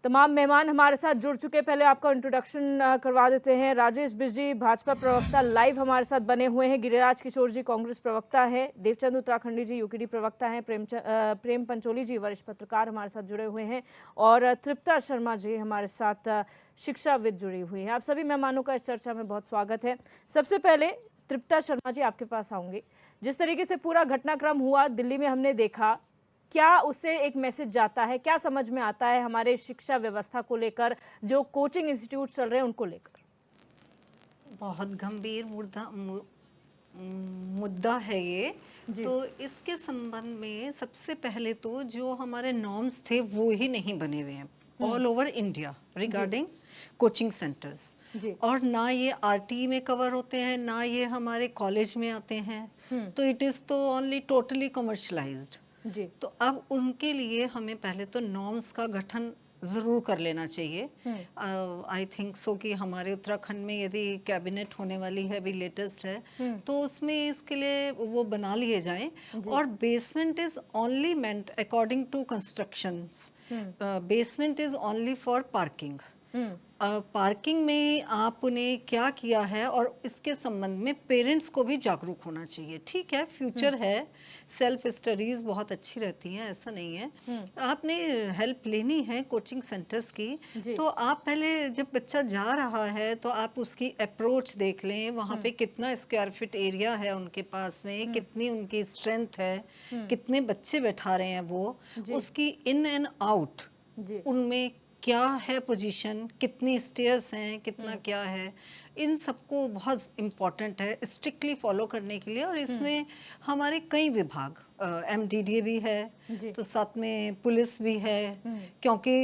तमाम मेहमान हमारे साथ जुड़ चुके हैं। पहले आपका इंट्रोडक्शन करवा देते हैं। राजेश बिजजी भाजपा प्रवक्ता लाइव हमारे साथ बने हुए हैं। गिरिराज किशोर जी कांग्रेस प्रवक्ता है। देवचंद उत्तराखंडी जी यूकेडी प्रवक्ता हैं। प्रेम पंचोली जी वरिष्ठ पत्रकार हमारे साथ जुड़े हुए हैं और तृप्ता शर्मा जी हमारे साथ शिक्षाविद जुड़ी हुई हैं। आप सभी मेहमानों का इस चर्चा में बहुत स्वागत है। सबसे पहले तृप्ता शर्मा जी आपके पास आऊंगी। जिस तरीके से पूरा घटनाक्रम हुआ दिल्ली में हमने देखा, क्या उससे एक मैसेज जाता है, क्या समझ में आता है हमारे शिक्षा व्यवस्था को लेकर, जो कोचिंग इंस्टीट्यूट चल रहे हैं उनको लेकर? बहुत गंभीर मुद्दा है ये। तो इसके संबंध में सबसे पहले तो जो हमारे नॉर्म्स थे वो ही नहीं बने हुए हैं all over India regarding coaching centres, और ना ये आरटी में कवर होते हैं, ना ये हमारे कॉलेज में आते हैं। तो इट इज़ तो ओनली टोटली कमर्शलाइज्ड। तो अब उनके लिए हमें पहले तो नॉर्म्स का गठन ज़रूर कर लेना चाहिए। आई थिंक सो कि हमारे उत्तराखंड में यदि कैबिनेट होने वाली है, अभी लेटेस्ट है, तो उसमें इसके लिए वो बना लिए जाएं। और basement is only meant according to constructions, basement is only for parking. Parking में आप उन्हें क्या किया है और इसके संबंध में पेरेंट्स को भी जागरूक होना चाहिए। ठीक है, फ्यूचर है, सेल्फ स्टडीज बहुत अच्छी रहती हैं, ऐसा नहीं है। आपने हेल्प लेनी है कोचिंग सेंटर्स की, तो आप पहले जब बच्चा जा रहा है तो आप उसकी अप्रोच देख लें, वहाँ पे कितना स्क्वायर फीट एरिया है उनके पास में, कितनी उनकी स्ट्रेंथ है, कितने बच्चे बैठा रहे हैं वो, उसकी इन एंड आउट उनमें क्या है पोजीशन, कितनी स्टेयर्स हैं, कितना क्या है, इन सबको बहुत इम्पोर्टेंट है स्ट्रिक्टली फॉलो करने के लिए। और इसमें हमारे कई विभाग, एमडीडीए भी है, तो साथ में पुलिस भी है, क्योंकि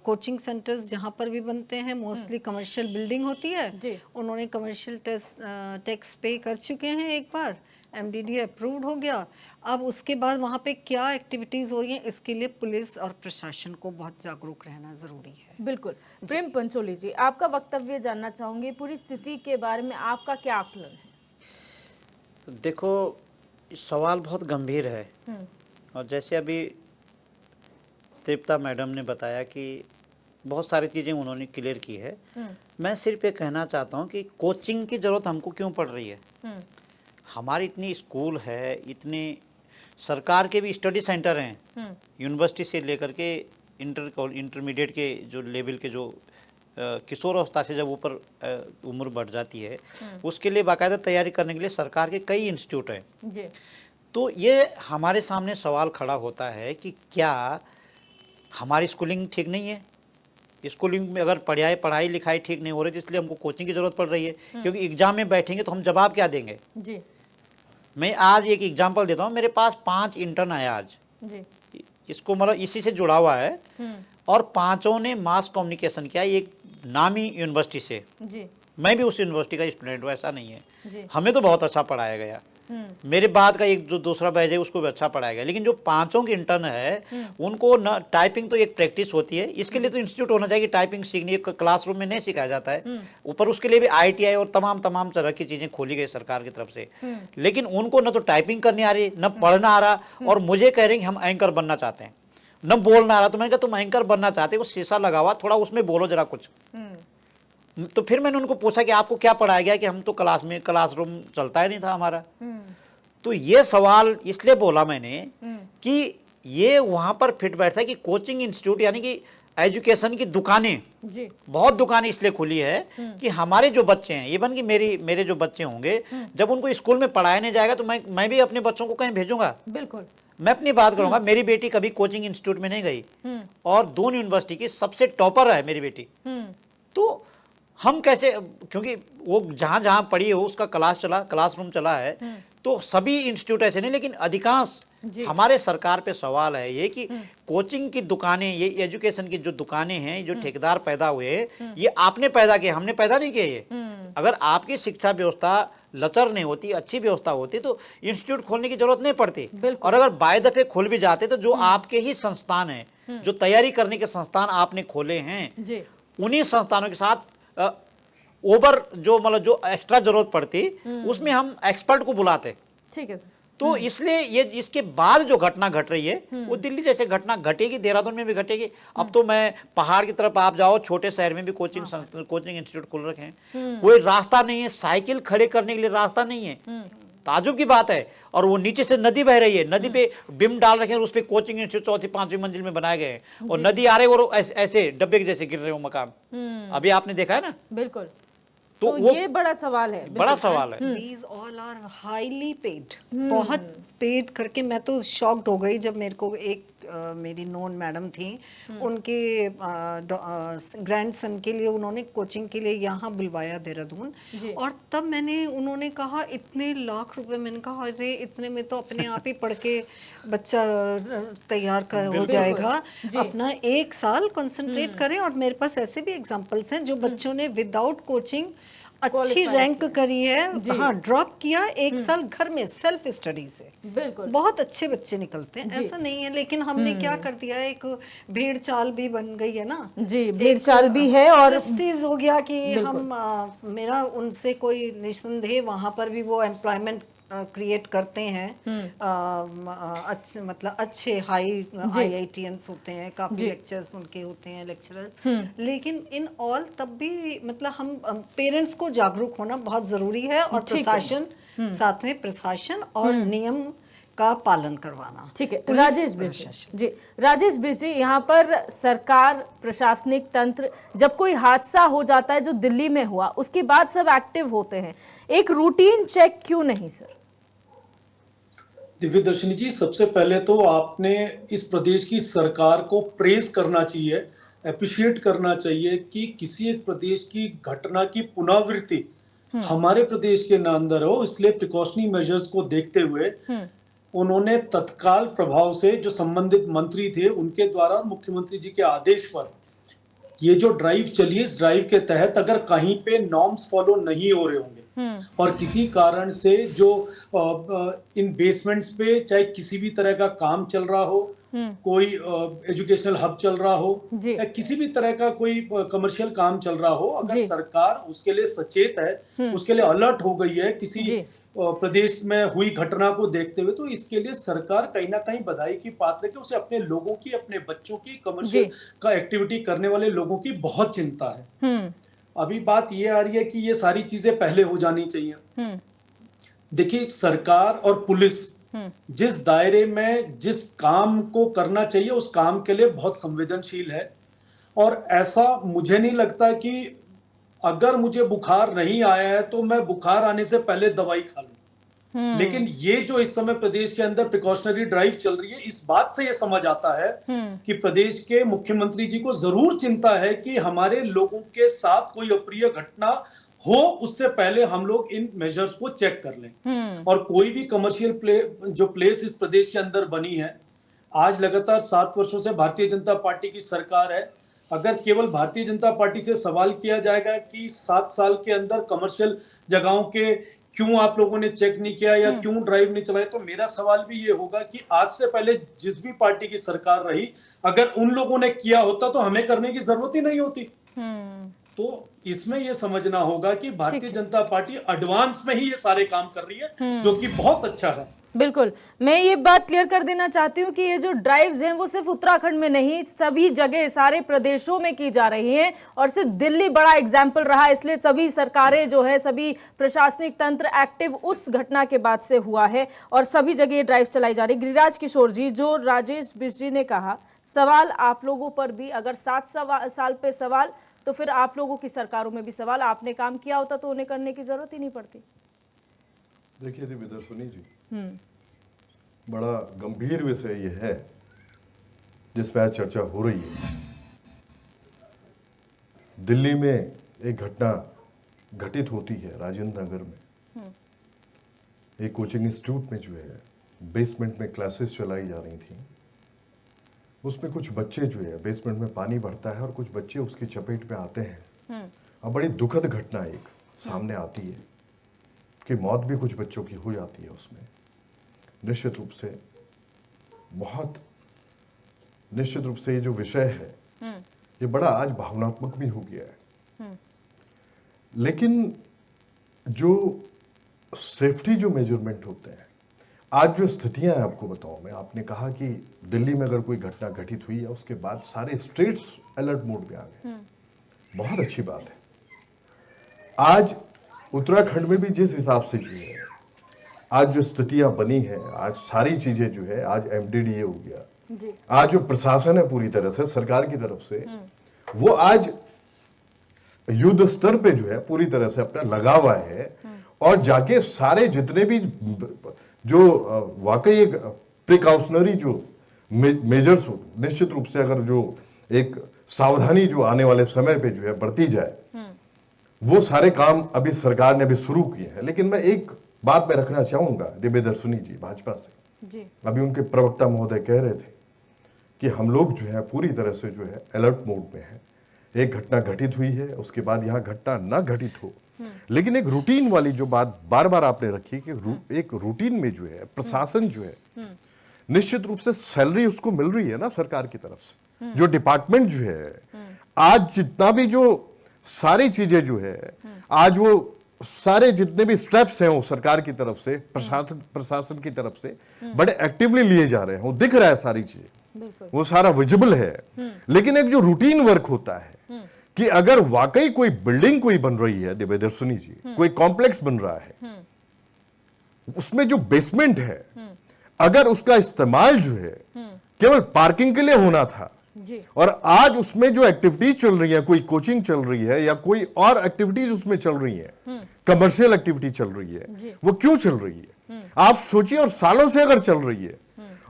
कोचिंग सेंटर्स जहाँ पर भी बनते हैं मोस्टली कमर्शियल बिल्डिंग होती है। उन्होंने कमर्शियल टैक्स पे कर चुके हैं, एक बार एमडीडीए अप्रूव्ड हो गया। अब उसके बाद वहाँ पे क्या एक्टिविटीज हो रही हैं, इसके लिए पुलिस और प्रशासन को बहुत जागरूक रहना जरूरी है। बिल्कुल। प्रेम पंचोली जी, आपका वक्तव्य जानना चाहूंगी, पूरी स्थिति के बारे में आपका क्या आकलन है? देखो, सवाल बहुत गंभीर है और जैसे अभी तृप्ता मैडम ने बताया कि बहुत सारी चीज़ें उन्होंने क्लियर की है। मैं सिर्फ ये कहना चाहता हूँ कि कोचिंग की ज़रूरत हमको क्यों पड़ रही है। हमारी इतनी स्कूल है, इतने सरकार के भी स्टडी सेंटर हैं, यूनिवर्सिटी से लेकर के इंटरमीडिएट के जो लेवल के, जो किशोर अवस्था से जब ऊपर उम्र बढ़ जाती है, उसके लिए बाकायदा तैयारी करने के लिए सरकार के कई इंस्टीट्यूट हैं। तो ये हमारे सामने सवाल खड़ा होता है कि क्या हमारी स्कूलिंग ठीक नहीं है? स्कूलिंग में अगर पढ़ाई लिखाई ठीक नहीं हो रही, तो इसलिए हमको कोचिंग की ज़रूरत पड़ रही है, क्योंकि एग्जाम में बैठेंगे तो हम जवाब क्या देंगे। मैं आज एक एग्जांपल देता हूँ। मेरे पास 5 इंटर्न आए आज, इसको मतलब इसी से जुड़ा हुआ है, और 5 ने मास कम्युनिकेशन किया, एक नामी यूनिवर्सिटी से। मैं भी उस यूनिवर्सिटी का स्टूडेंट हूँ, ऐसा नहीं है। हमें तो बहुत अच्छा पढ़ाया गया, मेरे बाद का एक जो दूसरा बैच है उसको भी अच्छा पढ़ाया गया, लेकिन जो 5 के इंटर्न है उनको न टाइपिंग तो एक प्रैक्टिस होती है, इसके लिए तो इंस्टीट्यूट होना चाहिए कि टाइपिंग सीखनी, क्लासरूम में नहीं सिखाया जाता है। ऊपर उसके लिए भी ITI और तमाम तरह की चीजें खोली गई सरकार की तरफ से, लेकिन उनको न तो टाइपिंग करनी आ रही, न पढ़ना आ रहा, और मुझे कह रहे हैं कि हम एंकर बनना चाहते हैं, न बोलना आ रहा। तो मैंने कहा तुम एंकर बनना चाहते हो, शीशा लगा हुआ, थोड़ा उसमें बोलो जरा कुछ। तो फिर मैंने उनको पूछा कि आपको क्या पढ़ाया गया, कि हम तो क्लासरूम चलता ही नहीं था हमारा। तो ये सवाल इसलिए बोला मैंने कि ये वहां पर फिट बैठता है कि कोचिंग इंस्टीट्यूट यानी कि एजुकेशन की दुकानें, बहुत दुकानें इसलिए खुली है कि हमारे जो बच्चे हैं, इवन कि मेरे जो बच्चे होंगे, जब उनको स्कूल में पढ़ाया नहीं जाएगा तो मैं भी अपने बच्चों को कहीं भेजूंगा। बिल्कुल, मैं अपनी बात करूंगा। मेरी बेटी कभी कोचिंग इंस्टीट्यूट में नहीं गई, और दोनों यूनिवर्सिटी की सबसे टॉपर है मेरी बेटी। तो हम कैसे, क्योंकि वो जहां जहां पढ़ी हो उसका क्लासरूम चला है, तो सभी इंस्टीट्यूट ऐसे नहीं, लेकिन अधिकांश हमारे सरकार पे सवाल है ये कि कोचिंग की दुकानें, ये एजुकेशन की जो दुकानें हैं, जो ठेकेदार पैदा हुए, ये आपने पैदा किए, हमने पैदा नहीं किए ये। अगर आपकी शिक्षा व्यवस्था लचर नहीं होती, अच्छी व्यवस्था होती, तो इंस्टीट्यूट खोलने की जरूरत नहीं पड़ती। और अगर बाय दफे खुल भी जाते तो जो आपके ही संस्थान हैं, जो तैयारी करने के संस्थान आपने खोले हैं, उन्हीं संस्थानों के साथ ओवर जो मतलब जो एक्स्ट्रा जरूरत पड़ती, उसमें हम एक्सपर्ट को बुलाते। ठीक है सर। तो इसलिए ये इसके बाद जो घटना घट रही है वो दिल्ली जैसे घटना घटेगी, देहरादून में भी घटेगी। अब तो मैं पहाड़ की तरफ आप जाओ, छोटे शहर में भी कोचिंग इंस्टीट्यूट खोल रखे हैं, कोई रास्ता नहीं है, साइकिल खड़े करने के लिए रास्ता नहीं है, ताजुब की बात है। और वो नीचे से नदी बह रही है, नदी पे बिम डाल रखे हैं, उस पे कोचिंग इंस्टीट्यूट चौथी पांचवी मंजिल में बनाए गए हैं, और नदी आ रही है और ऐसे डब्बे के जैसे गिर रहे हो मकान। अभी आपने देखा है ना। बिल्कुल। तो वो ये बड़ा सवाल है, बड़ा सवाल है। These all are highly paid, बहुत पेड करके मैं तो शॉक्ड हो गई जब मेरे को एक मेरी नोन मैडम थी, उनके ग्रैंडसन के लिए उन्होंने कोचिंग के लिए यहाँ बुलवाया देहरादून, और तब मैंने उन्होंने कहा इतने लाख रुपए, मैंने कहा अरे इतने में तो अपने आप ही पढ़ के बच्चा तैयार कर हो जाएगा, अपना एक साल कंसंट्रेट करें। और मेरे पास ऐसे भी एग्जांपल्स हैं जो बच्चों ने विदाउट कोचिंग अच्छी रैंक करी है, हाँ ड्रॉप किया एक साल घर में सेल्फ स्टडी से। बिल्कुल। बहुत अच्छे बच्चे निकलते हैं, ऐसा नहीं है। लेकिन हमने क्या कर दिया, एक भीड़ चाल भी बन गई है ना जी, भीड़ चाल भी है और प्रेस्टीज हो गया कि हम मेरा उनसे कोई निस्संदेह वहाँ पर भी वो एम्प्लॉयमेंट क्रिएट करते हैं, अच्छे मतलब अच्छे हाई IITians होते हैं, काफी लेक्चर्स उनके होते हैं, लेक्चरर्स। लेकिन इन ऑल तब भी मतलब हम पेरेंट्स को जागरूक होना बहुत जरूरी है, और प्रशासन साथ में प्रशासन और नियम का पालन करवाना। ठीक है। राजेश बिज जी, राजेश बिज जी, यहाँ पर सरकार, प्रशासनिक तंत्र, जब कोई हादसा हो जाता है जो दिल्ली में हुआ, उसके बाद सब एक्टिव होते हैं, एक रूटीन चेक क्यों नहीं सर? दिव्य दर्शनी जी, सबसे पहले तो आपने इस प्रदेश की सरकार को प्रेज करना चाहिए, अप्रिशिएट करना चाहिए कि किसी एक प्रदेश की घटना की पुनरावृत्ति हमारे प्रदेश के अंदर हो। इसलिए प्रिकॉशनरी मेजर्स को देखते हुए उन्होंने तत्काल प्रभाव से जो संबंधित मंत्री थे उनके द्वारा मुख्यमंत्री जी के आदेश पर ये जो ड्राइव चली, इस ड्राइव के तहत अगर कहीं पे नॉर्म्स फॉलो नहीं हो रहे होंगे और किसी कारण से जो इन बेसमेंट्स पे चाहे किसी भी तरह का काम चल रहा हो, कोई एजुकेशनल हब चल रहा हो या किसी भी तरह का कोई कमर्शियल काम चल रहा हो, अगर सरकार उसके लिए सचेत है, उसके लिए अलर्ट हो गई है किसी प्रदेश में हुई घटना को देखते हुए, तो इसके लिए सरकार कहीं ना कहीं बधाई की पात्र है कि उसे अपने लोगों की, अपने बच्चों की, कमर्शियल का एक्टिविटी करने वाले लोगों की बहुत चिंता है। अभी बात ये आ रही है कि ये सारी चीजें पहले हो जानी चाहिए। देखिए, सरकार और पुलिस जिस दायरे में जिस काम को करना चाहिए उस काम के लिए बहुत संवेदनशील है, और ऐसा मुझे नहीं लगता कि अगर मुझे बुखार नहीं आया है तो मैं बुखार आने से पहले दवाई खा लूं। लेकिन ये जो इस समय प्रदेश के अंदर प्रिकॉशनरी ड्राइव चल रही है, इस बात से ये समझ आता है कि प्रदेश के मुख्यमंत्री जी को जरूर चिंता है कि हमारे लोगों के साथ कोई अप्रिय घटना हो, उससे पहले हम लोग इन मेजर्स को चेक कर लें। और कोई भी कमर्शियल जो प्लेस इस प्रदेश के अंदर बनी है, आज लगातार 7 वर्षों से भारतीय जनता पार्टी की सरकार है, अगर केवल भारतीय जनता पार्टी से सवाल किया जाएगा कि 7 साल के अंदर कमर्शियल जगहों के क्यों आप लोगों ने चेक नहीं किया या क्यों ड्राइव नहीं चलाए, तो मेरा सवाल भी ये होगा कि आज से पहले जिस भी पार्टी की सरकार रही, अगर उन लोगों ने किया होता तो हमें करने की जरूरत ही नहीं होती। तो इसमें ये समझना होगा कि भारतीय जनता पार्टी एडवांस में ही ये सारे काम कर रही है, जो कि बहुत अच्छा है। बिल्कुल, मैं ये बात क्लियर कर देना चाहती हूँ कि ये जो ड्राइव्स हैं वो सिर्फ उत्तराखंड में नहीं, सभी जगह, सारे प्रदेशों में की जा रही हैं, और सिर्फ दिल्ली बड़ा एग्जाम्पल रहा, इसलिए सभी सरकारें जो है, सभी प्रशासनिक तंत्र एक्टिव उस घटना के बाद से हुआ है और सभी जगह ये ड्राइव चलाई जा रही। गिरिराज किशोर जी, जो राजेश बिज जी ने कहा, सवाल आप लोगों पर भी, अगर 7 साल पे सवाल, तो फिर आप लोगों की सरकारों में भी सवाल। आपने काम किया होता तो उन्हें करने की जरूरत ही नहीं पड़ती। देखिए दिव्य दर्शनी जी, बड़ा गंभीर विषय ये है जिस पर चर्चा हो रही है। दिल्ली में एक घटना घटित होती है राजेंद्र नगर में, एक कोचिंग इंस्टीट्यूट में जो है बेसमेंट में क्लासेस चलाई जा रही थी, उसमें कुछ बच्चे जो है, बेसमेंट में पानी भरता है और कुछ बच्चे उसकी चपेट में आते हैं, और बड़ी दुखद घटना एक सामने आती है कि मौत भी कुछ बच्चों की हो जाती है उसमें। निश्चित रूप से ये जो विषय है ये बड़ा आज भावनात्मक भी हो गया है, लेकिन जो सेफ्टी जो मेजरमेंट होते हैं, आज जो स्थितियां हैं आपको बताऊं मैं, आपने कहा कि दिल्ली में अगर कोई घटना घटित हुई है उसके बाद सारे स्टेट्स अलर्ट मोड में आ गए, बहुत अच्छी बात है। आज उत्तराखंड में भी जिस हिसाब से जो है आज जो स्थितियां बनी है, आज सारी चीजें जो है, आज एमडीडीए हो गया, जी आज जो प्रशासन है पूरी तरह से सरकार की तरफ से, वो आज युद्ध स्तर पे जो है पूरी तरह से अपना लगा हुआ है और जाके सारे जितने भी जो वाकई एक प्रिकॉशनरी जो मेजर्स हो, निश्चित रूप से अगर जो एक सावधानी जो आने वाले समय पे जो है बढ़ती जाए, वो सारे काम अभी सरकार ने अभी शुरू किए हैं। लेकिन मैं एक बात में रखना चाहूंगा दिव्य दर्शनी जी भाजपा से, जी अभी उनके प्रवक्ता महोदय कह रहे थे कि हम लोग जो है पूरी तरह से जो है अलर्ट मोड में है। एक घटना घटित हुई है, उसके बाद यहाँ घटना ना घटित हो, लेकिन एक रूटीन वाली जो बात बार बार आपने रखी कि एक रूटीन में जो है प्रशासन जो है निश्चित रूप से सैलरी उसको मिल रही है ना सरकार की तरफ से, जो डिपार्टमेंट जो है आज जितना भी जो सारी चीजें जो है आज वो सारे जितने भी स्टेप्स हैं वो सरकार की तरफ से प्रशासन की तरफ से बड़े एक्टिवली लिए जा रहे हैं, वो दिख रहा है सारी चीजें, बिल्कुल वो सारा विजिबल है। लेकिन एक जो रूटीन वर्क होता है कि अगर वाकई कोई बिल्डिंग कोई बन रही है दिव्य दर्शनी जी, कोई कॉम्प्लेक्स बन रहा है, उसमें जो बेसमेंट है अगर उसका इस्तेमाल जो है केवल पार्किंग के लिए होना था जी और आज उसमें जो एक्टिविटीज चल रही है, कोई कोचिंग चल रही है या कोई और एक्टिविटीज उसमें चल रही है, कमर्शियल एक्टिविटी चल रही जी। है, वो क्यों चल रही है आप सोचिए, और सालों से अगर चल रही है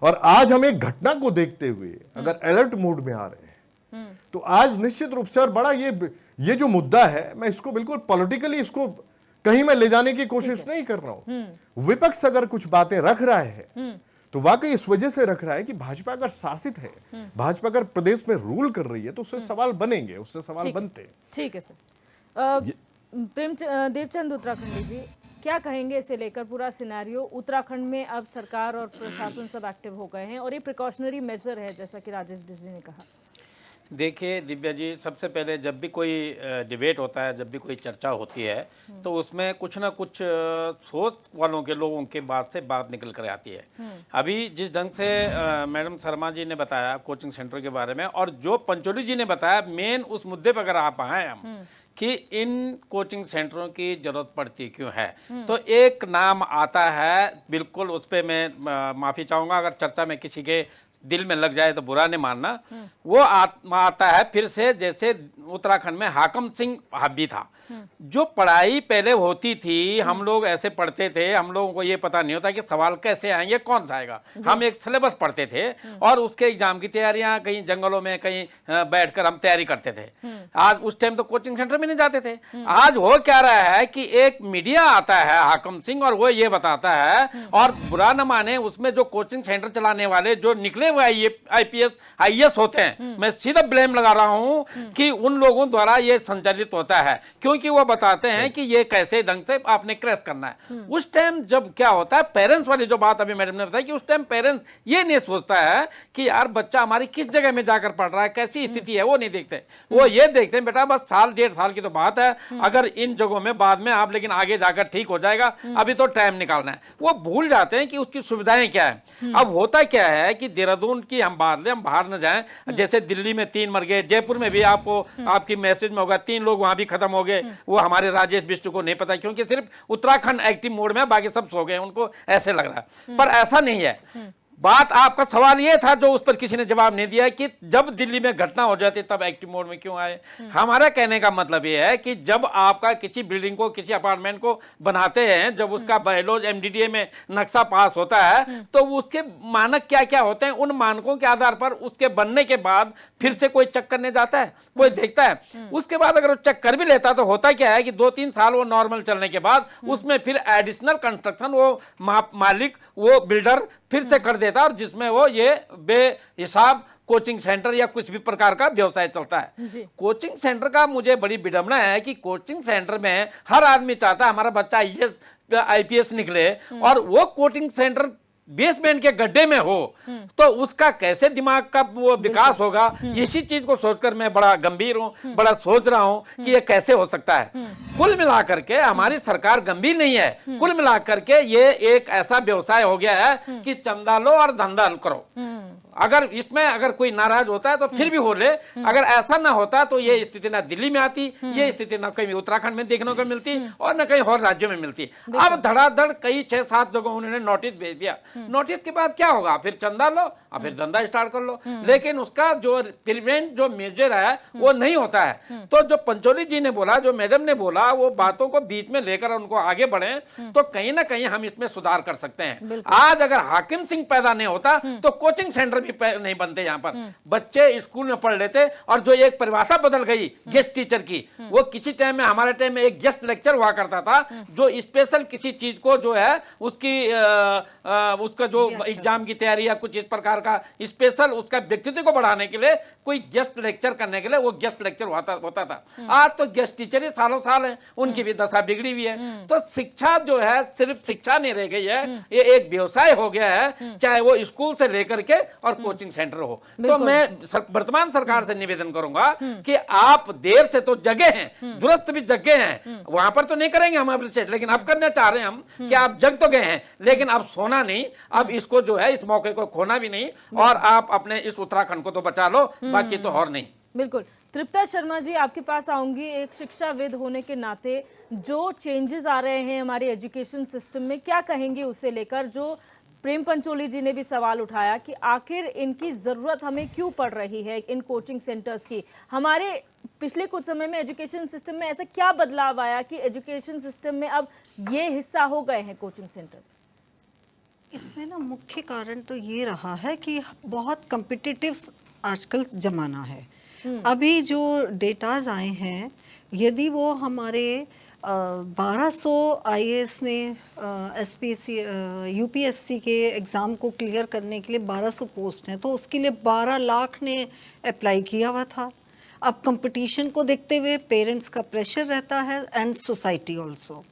और आज हम एक घटना को देखते हुए अगर अलर्ट मोड में आ रहे हैं, तो आज निश्चित रूप से और बड़ा ये जो मुद्दा है, मैं इसको बिल्कुल पॉलिटिकली इसको कहीं मैं ले जाने की कोशिश नहीं कर रहा हूं। विपक्ष अगर कुछ बातें रख रहा है तो वाकई इस वजह से रख रहा है कि भाजपा अगर शासित है, भाजपा अगर प्रदेश में रूल कर रही है तो उससे सवाल बनेंगे, उससे सवाल बनते हैं। ठीक है सर। देवचंद उत्तराखंडी जी, क्या कहेंगे इसे लेकर? पूरा सिनेरियो उत्तराखंड में अब सरकार और प्रशासन सब एक्टिव हो गए हैं और ये प्रिकॉशनरी मेजर है जैसा कि राजेश बिजली ने कहा। देखिए दिव्या जी, सबसे पहले जब भी कोई डिबेट होता है, जब भी कोई चर्चा होती है तो उसमें कुछ ना कुछ सोच वालों के लोगों के बात से बात निकल कर आती है। अभी जिस ढंग से मैडम शर्मा जी ने बताया कोचिंग सेंटर के बारे में, और जो पंचोली जी ने बताया, मेन उस मुद्दे पर अगर आप आए हम कि इन कोचिंग सेंटरों की जरूरत पड़ती क्यों है, तो एक नाम आता है, बिल्कुल उस पर मैं माफ़ी चाहूँगा अगर चर्चा में किसी के दिल में लग जाए तो बुरा नहीं मानना। वो आता है फिर से, जैसे उत्तराखंड में हाकम सिंह हाबी था। जो पढ़ाई पहले होती थी, हम लोग ऐसे पढ़ते थे, हम लोगों को ये पता नहीं होता कि सवाल कैसे आएंगे, कौन सा आएगा। हम एक सिलेबस पढ़ते थे और उसके एग्जाम की तैयारियां कहीं जंगलों में कहीं बैठकर हम तैयारी करते थे। आज उस टाइम तो कोचिंग सेंटर में नहीं जाते थे। आज हो क्या रहा है कि एक मीडिया आता है हाकम सिंह और वो ये बताता है, और बुरा न माने उसमें जो कोचिंग सेंटर चलाने वाले जो निकले हुए IPS IAS होते हैं, मैं सीधा ब्लेम लगा रहा हूं कि उन लोगों द्वारा ये संचालित होता है, क्योंकि वो बताते हैं कि ये कैसे ढंग से आपने क्रैश करना है। उस टाइम जब क्या होता है, पेरेंट्स वाली जो बात अभी मैडम ने बताई कि उस टाइम पेरेंट्स ये नहीं सोचता है कि यार बच्चा हमारी किस जगह में जाकर पढ़ रहा है, कैसी स्थिति है, वो नहीं देखते। वो ये देखते हैं बेटा बस साल डेढ़ साल की तो बात है, अगर इन जगहों में बाद में आप लेकिन आगे जाकर ठीक हो जाएगा, अभी तो टाइम निकालना है। वो भूल जाते हैं कि उसकी सुविधाएं क्या है। अब होता क्या है कि देहरादून की हम बात लें, हम बाहर न जाएं, जैसे दिल्ली में 3 मर गए, जयपुर में भी आपको आपकी मैसेज में होगा 3 लोग वहां भी खत्म हो गए। वो हमारे राजेश बिष्ट को नहीं पता, क्योंकि सिर्फ उत्तराखंड एक्टिव मोड में, बाकी सब सो गए, उनको ऐसे लग रहा है। पर ऐसा नहीं है। बात आपका सवाल ये था जो उस पर किसी ने जवाब नहीं दिया कि जब दिल्ली में घटना हो जाती तब एक्टिव मोड में क्यों आए। हमारा कहने का मतलब ये है कि जब आपका किसी बिल्डिंग को, किसी अपार्टमेंट को बनाते हैं, जब उसका बायलॉज MDDA में नक्शा पास होता है तो उसके मानक क्या क्या होते हैं, उन मानकों के आधार पर उसके बनने के बाद फिर से कोई चेक करने जाता है, कोई देखता है। उसके बाद अगर वो चेक कर भी लेता तो होता क्या है कि 2-3 साल वो नॉर्मल चलने के बाद उसमें फिर एडिशनल कंस्ट्रक्शन वो मालिक, वो बिल्डर फिर से कर देता, और जिसमें वो ये बेहिसाब कोचिंग सेंटर या कुछ भी प्रकार का व्यवसाय चलता है। कोचिंग सेंटर का मुझे बड़ी विडंबना है कि कोचिंग सेंटर में हर आदमी चाहता है हमारा बच्चा IAS IPS निकले, और वो कोचिंग सेंटर बेसमेंट के गड्ढे में हो तो उसका कैसे दिमाग का वो विकास होगा, इसी चीज को सोचकर मैं बड़ा गंभीर हूँ, बड़ा सोच रहा हूँ कि ये कैसे हो सकता है। कुल मिलाकर के हमारी सरकार गंभीर नहीं है, कुल मिलाकर के ये एक ऐसा व्यवसाय हो गया है कि चंदा लो और धंधा करो। अगर इसमें अगर कोई नाराज होता है तो फिर भी हो ले, अगर ऐसा ना होता तो ये स्थिति ना दिल्ली में आती, ये स्थिति ना कहीं उत्तराखंड में देखने को मिलती और न कहीं और राज्यों में मिलती। अब धड़ाधड़ कई 6-7 जगह उन्होंने नोटिस भेज दिया, नोटिस के बाद क्या होगा, फिर चंदा लो और फिर धंधा स्टार्ट कर लो, लेकिन उसका जो प्रिवेंट जो मेजर है वो नहीं होता है। तो जो पंचोली जी ने बोला, जो मैडम ने बोला, वो बातों को बीच में लेकर उनको आगे बढ़े तो कहीं ना कहीं हम इसमें सुधार कर सकते हैं। आज अगर हाकिम सिंह पैदा नहीं होता तो कोचिंग सेंटर भी नहीं बनते, यहाँ पर बच्चे स्कूल में पढ़ लेते। और जो एक परिभाषा बदल गई गेस्ट टीचर की, वो किसी टाइम में हमारे टाइम में एक गेस्ट लेक्चर हुआ करता था, जो स्पेशल किसी चीज को जो है उसकी उसका जो एग्जाम की तैयारी या कुछ इस प्रकार का स्पेशल उसका व्यक्तित्व को बढ़ाने के लिए कोई गेस्ट लेक्चर करने के लिए वो गेस्ट लेक्चर होता था। आज तो गेस्ट टीचर ही सालों साल हैं, उनकी भी दशा बिगड़ी हुई है। तो शिक्षा जो है सिर्फ शिक्षा नहीं रह गई है, ये एक व्यवसाय हो गया है, चाहे वो स्कूल से लेकर के और कोचिंग सेंटर हो। तो मैं वर्तमान सरकार से निवेदन करूंगा कि आप देर से तो जगे हैं, दुरुस्त भी जगे हैं, वहां पर तो नहीं करेंगे हम अप्रिशिएट, लेकिन अब करना चाह रहे हैं हम कि आप जग तो गए हैं, लेकिन अब सोना नहीं, अब इसको जो है इस मौके को खोना भी नहीं, और आप अपने इस उत्तराखंड को तो बचा लो, बाकी तो और नहीं। बिल्कुल। तृप्ता शर्मा जी, आपके पास आऊंगी। एक शिक्षाविद होने के नाते जो चेंजेस आ रहे हैं हमारे एजुकेशन सिस्टम में, क्या कहेंगे उसे लेकर? जो प्रेम पंचोली जी ने भी सवाल उठाया कि आखिर इनकी ज़रूरत हमें क्यों पड़ रही है, इन कोचिंग सेंटर्स की। हमारे पिछले कुछ समय में एजुकेशन सिस्टम में ऐसा क्या बदलाव आया कि एजुकेशन सिस्टम में अब ये हिस्सा हो गए हैं कोचिंग सेंटर्स? इसमें ना मुख्य कारण तो ये रहा है कि बहुत कम्पिटिटिव आजकल ज़माना है। अभी जो डेटाज आए हैं, यदि वो हमारे 1200 आईएएस में एसपीएससी यूपीएससी के एग्ज़ाम को क्लियर करने के लिए 1200 पोस्ट हैं, तो उसके लिए 12 लाख ने अप्लाई किया हुआ था। अब कंपटीशन को देखते हुए पेरेंट्स का प्रेशर रहता है एंड सोसाइटी ऑल्सो,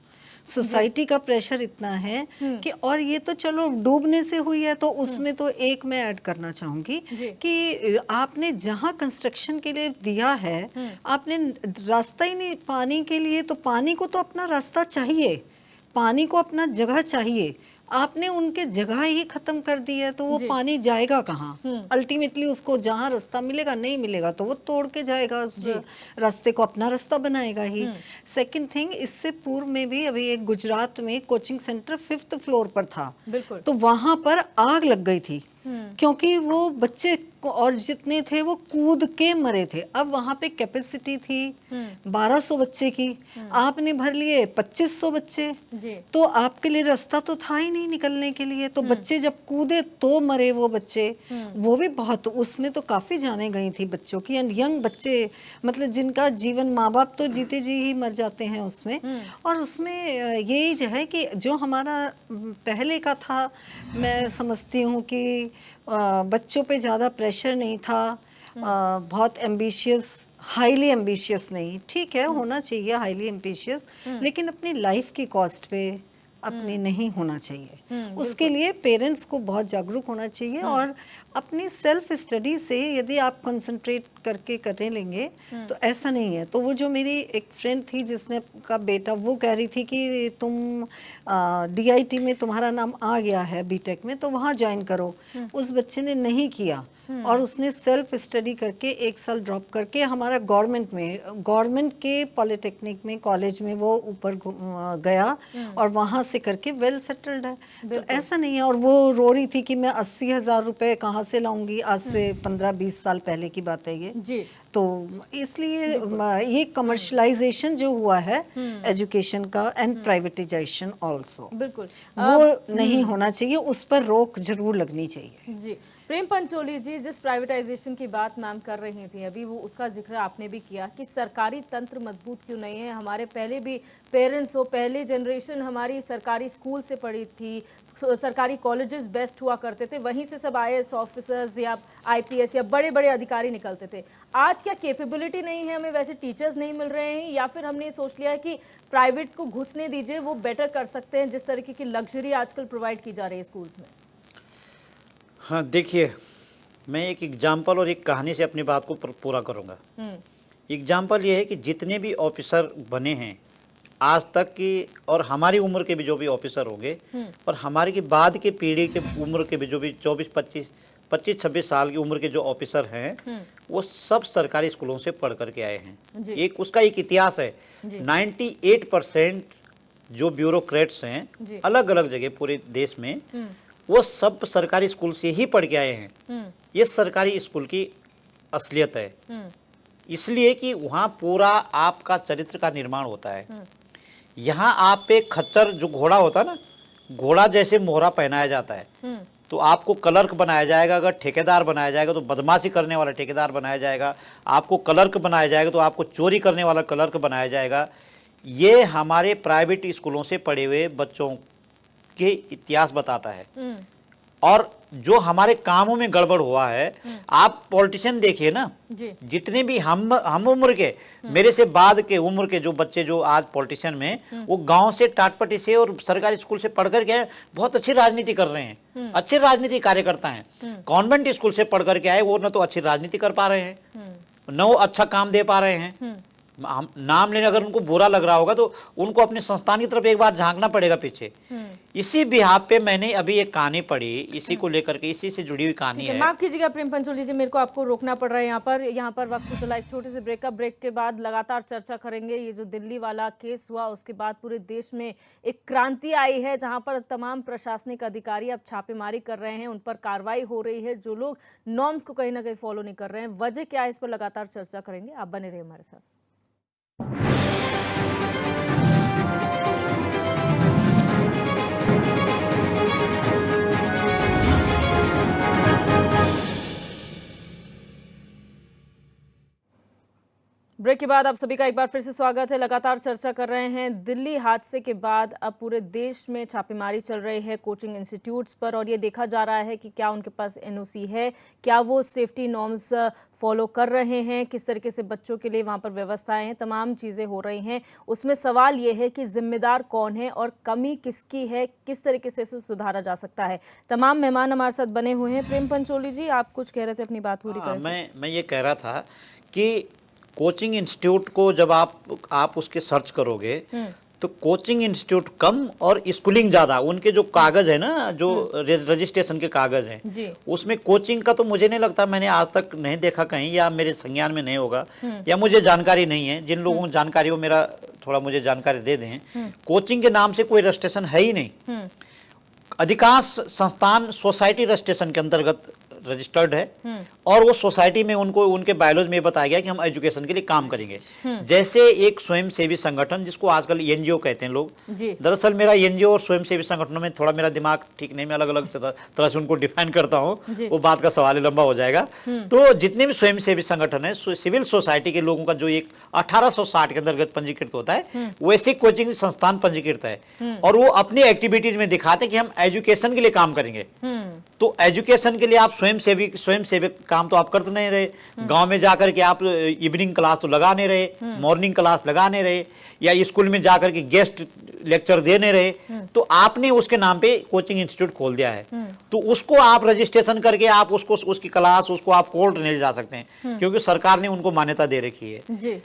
सोसाइटी का प्रेशर इतना है कि, और ये तो चलो डूबने से हुई है, तो उसमें तो एक मैं ऐड करना चाहूँगी कि आपने जहाँ कंस्ट्रक्शन के लिए दिया है, आपने रास्ता ही नहीं पानी के लिए, तो पानी को तो अपना रास्ता चाहिए, पानी को अपना जगह चाहिए, आपने उनके जगह ही खत्म कर दी है, तो वो पानी जाएगा कहाँ? अल्टीमेटली उसको जहाँ रास्ता मिलेगा, नहीं मिलेगा तो वो तोड़ के जाएगा, उस रास्ते को अपना रास्ता बनाएगा ही। सेकंड थिंग, इससे पूर्व में भी अभी एक गुजरात में कोचिंग सेंटर 5th फ्लोर पर था, तो वहां पर आग लग गई थी क्योंकि वो बच्चे और जितने थे वो कूद के मरे थे। अब वहां पे कैपेसिटी थी 1200 बच्चे की, आपने भर लिए 2500 बच्चे, तो आपके लिए रास्ता तो था ही नहीं निकलने के लिए, तो बच्चे जब कूदे तो मरे वो बच्चे, वो भी बहुत, उसमें तो काफी जाने गई थी बच्चों की, एंड यंग बच्चे, मतलब जिनका जीवन, माँ बाप तो जीते जी ही मर जाते हैं उसमें। और उसमें यही जो है कि जो हमारा पहले का था, मैं समझती हूँ कि बच्चों पे ज़्यादा प्रेशर नहीं था, बहुत एम्बिशियस, हाईली एम्बिशियस नहीं, ठीक है होना चाहिए हाईली एम्बिशियस, लेकिन अपनी लाइफ की कॉस्ट पे अपनी नहीं होना चाहिए। उसके लिए पेरेंट्स को बहुत जागरूक होना चाहिए, और अपनी सेल्फ स्टडी से यदि आप कंसंट्रेट करके करने लेंगे तो ऐसा नहीं है। तो वो जो मेरी एक फ्रेंड थी जिसने का बेटा, वो कह रही थी कि तुम DIT में तुम्हारा नाम आ गया है बीटेक में, तो वहाँ ज्वाइन करो। उस बच्चे ने नहीं किया, और उसने सेल्फ स्टडी करके 1 साल ड्रॉप करके हमारा गवर्नमेंट के पॉलिटेक्निक में, कॉलेज में वो ऊपर गया, और वहाँ से करके वेल सेटल्ड है। तो ऐसा नहीं है। और वो रो रही थी कि मैं 80,000 रुपये कहाँ से लाऊंगी, आज से 15-20 साल पहले की बात है ये जी। तो इसलिए ये कमर्शलाइजेशन जो हुआ है एजुकेशन का, एंड प्राइवेटाइजेशन ऑल्सो, बिल्कुल वो नहीं होना चाहिए, उस पर रोक जरूर लगनी चाहिए जी। प्रेम पंचोली जी, जिस प्राइवेटाइजेशन की बात मैम कर रही थी अभी, वो उसका जिक्र आपने भी किया कि सरकारी तंत्र मजबूत क्यों नहीं है। हमारे पहले भी पेरेंट्स हो, पहले जनरेशन हमारी सरकारी स्कूल से पढ़ी थी, सरकारी कॉलेजेस बेस्ट हुआ करते थे, वहीं से सब IAS ऑफिसर्स या IPS या बड़े बड़े अधिकारी निकलते थे। आज क्या कैपेबिलिटी नहीं है, हमें वैसे टीचर्स नहीं मिल रहे हैं, या फिर हमने सोच लिया है कि प्राइवेट को घुसने दीजिए, वो बेटर कर सकते हैं, जिस तरीके की लग्जरी आजकल प्रोवाइड की जा रही है स्कूल्स में? हाँ, देखिए, मैं एक एग्जाम्पल और एक कहानी से अपनी बात को पूरा करूँगा। एग्जाम्पल ये है कि जितने भी ऑफिसर बने हैं आज तक की, और हमारी उम्र के भी जो भी ऑफिसर होंगे, और हमारे की बाद के पीढ़ी के उम्र के भी जो भी 25-26 साल की उम्र के जो ऑफिसर हैं, वो सब सरकारी स्कूलों से पढ़ करके आए हैं। एक उसका एक इतिहास है। 98% जो ब्यूरोक्रेट्स हैं अलग अलग जगह पूरे देश में, वो सब सरकारी स्कूल से ही पढ़ के आए हैं। ये सरकारी स्कूल की असलियत है, इसलिए कि वहाँ पूरा आपका चरित्र का निर्माण होता है। यहाँ आप पे खच्चर जो घोड़ा होता है ना, घोड़ा जैसे मोहरा पहनाया जाता है, तो आपको क्लर्क बनाया जाएगा। अगर ठेकेदार बनाया जाएगा तो बदमाशी करने वाला ठेकेदार बनाया जाएगा। आपको क्लर्क बनाया जाएगा तो आपको चोरी करने वाला क्लर्क बनाया जाएगा। ये हमारे प्राइवेट स्कूलों से पढ़े हुए बच्चों के इतिहास बताता है। और जो हमारे कामों में गड़बड़ हुआ है, आप पॉलिटिशियन देखिए ना, जितने भी हम उम्र के, मेरे से बाद के उम्र के जो बच्चे जो आज पॉलिटिशियन में, वो गांव से टाटपटी से और सरकारी स्कूल से पढ़ कर के बहुत अच्छी राजनीति कर रहे हैं, अच्छे राजनीति कार्यकर्ता हैं। कॉन्वेंट स्कूल से पढ़ करके आए, वो न तो अच्छी राजनीति कर पा रहे हैं, न वो अच्छा काम दे पा रहे हैं। हम नाम लेने अगर उनको बुरा लग रहा होगा तो उनको अपने संस्थान की तरफ एक बार झांकना पड़ेगा पीछे। इसी बिहाफ पे मैंने अभी एक कहानी पढ़ी, इसी को लेकर के, इसी से जुड़ी हुई कहानी है। माफ कीजिएगा प्रेम पंचोली जी, मेरे को आपको रोकना पड़ रहा है यहाँ पर वक्त चला। एक छोटे से ब्रेक के बाद लगातार चर्चा करेंगे। ये जो दिल्ली वाला केस हुआ, उसके बाद पूरे देश में एक क्रांति आई है, जहां पर तमाम प्रशासनिक अधिकारी अब छापेमारी कर रहे हैं, उन पर कार्रवाई हो रही है। जो लोग नॉर्म्स को कहीं ना कहीं फॉलो नहीं कर रहे हैं, वजह क्या है, इस पर लगातार चर्चा करेंगे। आप बने रहिए हमारे साथ। ब्रेक के बाद आप सभी का एक बार फिर से स्वागत है। लगातार चर्चा कर रहे हैं दिल्ली हादसे के बाद अब पूरे देश में छापेमारी चल रही है कोचिंग इंस्टीट्यूट्स पर, और ये देखा जा रहा है कि क्या उनके पास एनओसी है, क्या वो सेफ्टी नॉर्म्स फॉलो कर रहे हैं, किस तरीके से बच्चों के लिए वहाँ पर व्यवस्थाएं हैं, तमाम चीज़ें हो रही हैं। उसमें सवाल ये है कि जिम्मेदार कौन है और कमी किसकी है, किस तरीके से इसे सुधारा जा सकता है। तमाम मेहमान हमारे साथ बने हुए हैं। प्रेम पंचोली जी, आप कुछ कह रहे थे, अपनी बात पूरी करें। मैं ये कह रहा था कि कोचिंग इंस्टीट्यूट को जब आप उसके सर्च करोगे तो कोचिंग इंस्टीट्यूट कम और स्कूलिंग ज़्यादा। उनके जो कागज़ है ना, जो रजिस्ट्रेशन के कागज़ हैं, उसमें कोचिंग का तो मुझे नहीं लगता, मैंने आज तक नहीं देखा कहीं, या मेरे संज्ञान में नहीं होगा, या मुझे जानकारी नहीं है। जिन लोगों को जानकारी हो, मेरा थोड़ा मुझे जानकारी दे दें। कोचिंग के नाम से कोई रजिस्ट्रेशन है ही नहीं। अधिकांश संस्थान सोसाइटी रजिस्ट्रेशन के अंतर्गत रजिस्टर्ड है, और वो सोसाइटी में उनको उनके बायोलॉजी में बताया गया कि हम एजुकेशन के लिए काम करेंगे। जैसे एक स्वयंसेवी संगठन, जिसको आजकल एनजीओ कहते हैं लोग, दरअसल मेरा एनजीओ और स्वयंसेवी संगठनों में थोड़ा मेरा दिमाग ठीक नहीं, मैं अलग अलग तरह से उनको डिफाइन करता हूँ, वो बात का सवाल लंबा हो जाएगा। तो जितने भी स्वयंसेवी संगठन है, सिविल सोसाइटी के लोगों का जो एक 1860 के अंतर्गत पंजीकृत होता है, वैसे कोचिंग संस्थान पंजीकृत है, और वो अपनी एक्टिविटीज में दिखाते कि हम एजुकेशन के लिए काम करेंगे। तो एजुकेशन के लिए आप स्वयंसेवी काम तो आप करते नहीं रहे, गांव में जाकर के आप इवनिंग क्लास तो लगा नहीं रहे, मॉर्निंग क्लास लगा नहीं रहे, या स्कूल में जाकर के गेस्ट लेक्चर दे नहीं रहे, तो आपने उसके नाम पे कोचिंग इंस्टीट्यूट खोल दिया है। तो उसको आप रजिस्ट्रेशन करके आप उसको उसकी क्लास उसको आप कोर्ट ले जा सकते हैं, क्योंकि सरकार ने उनको मान्यता दे रखी है।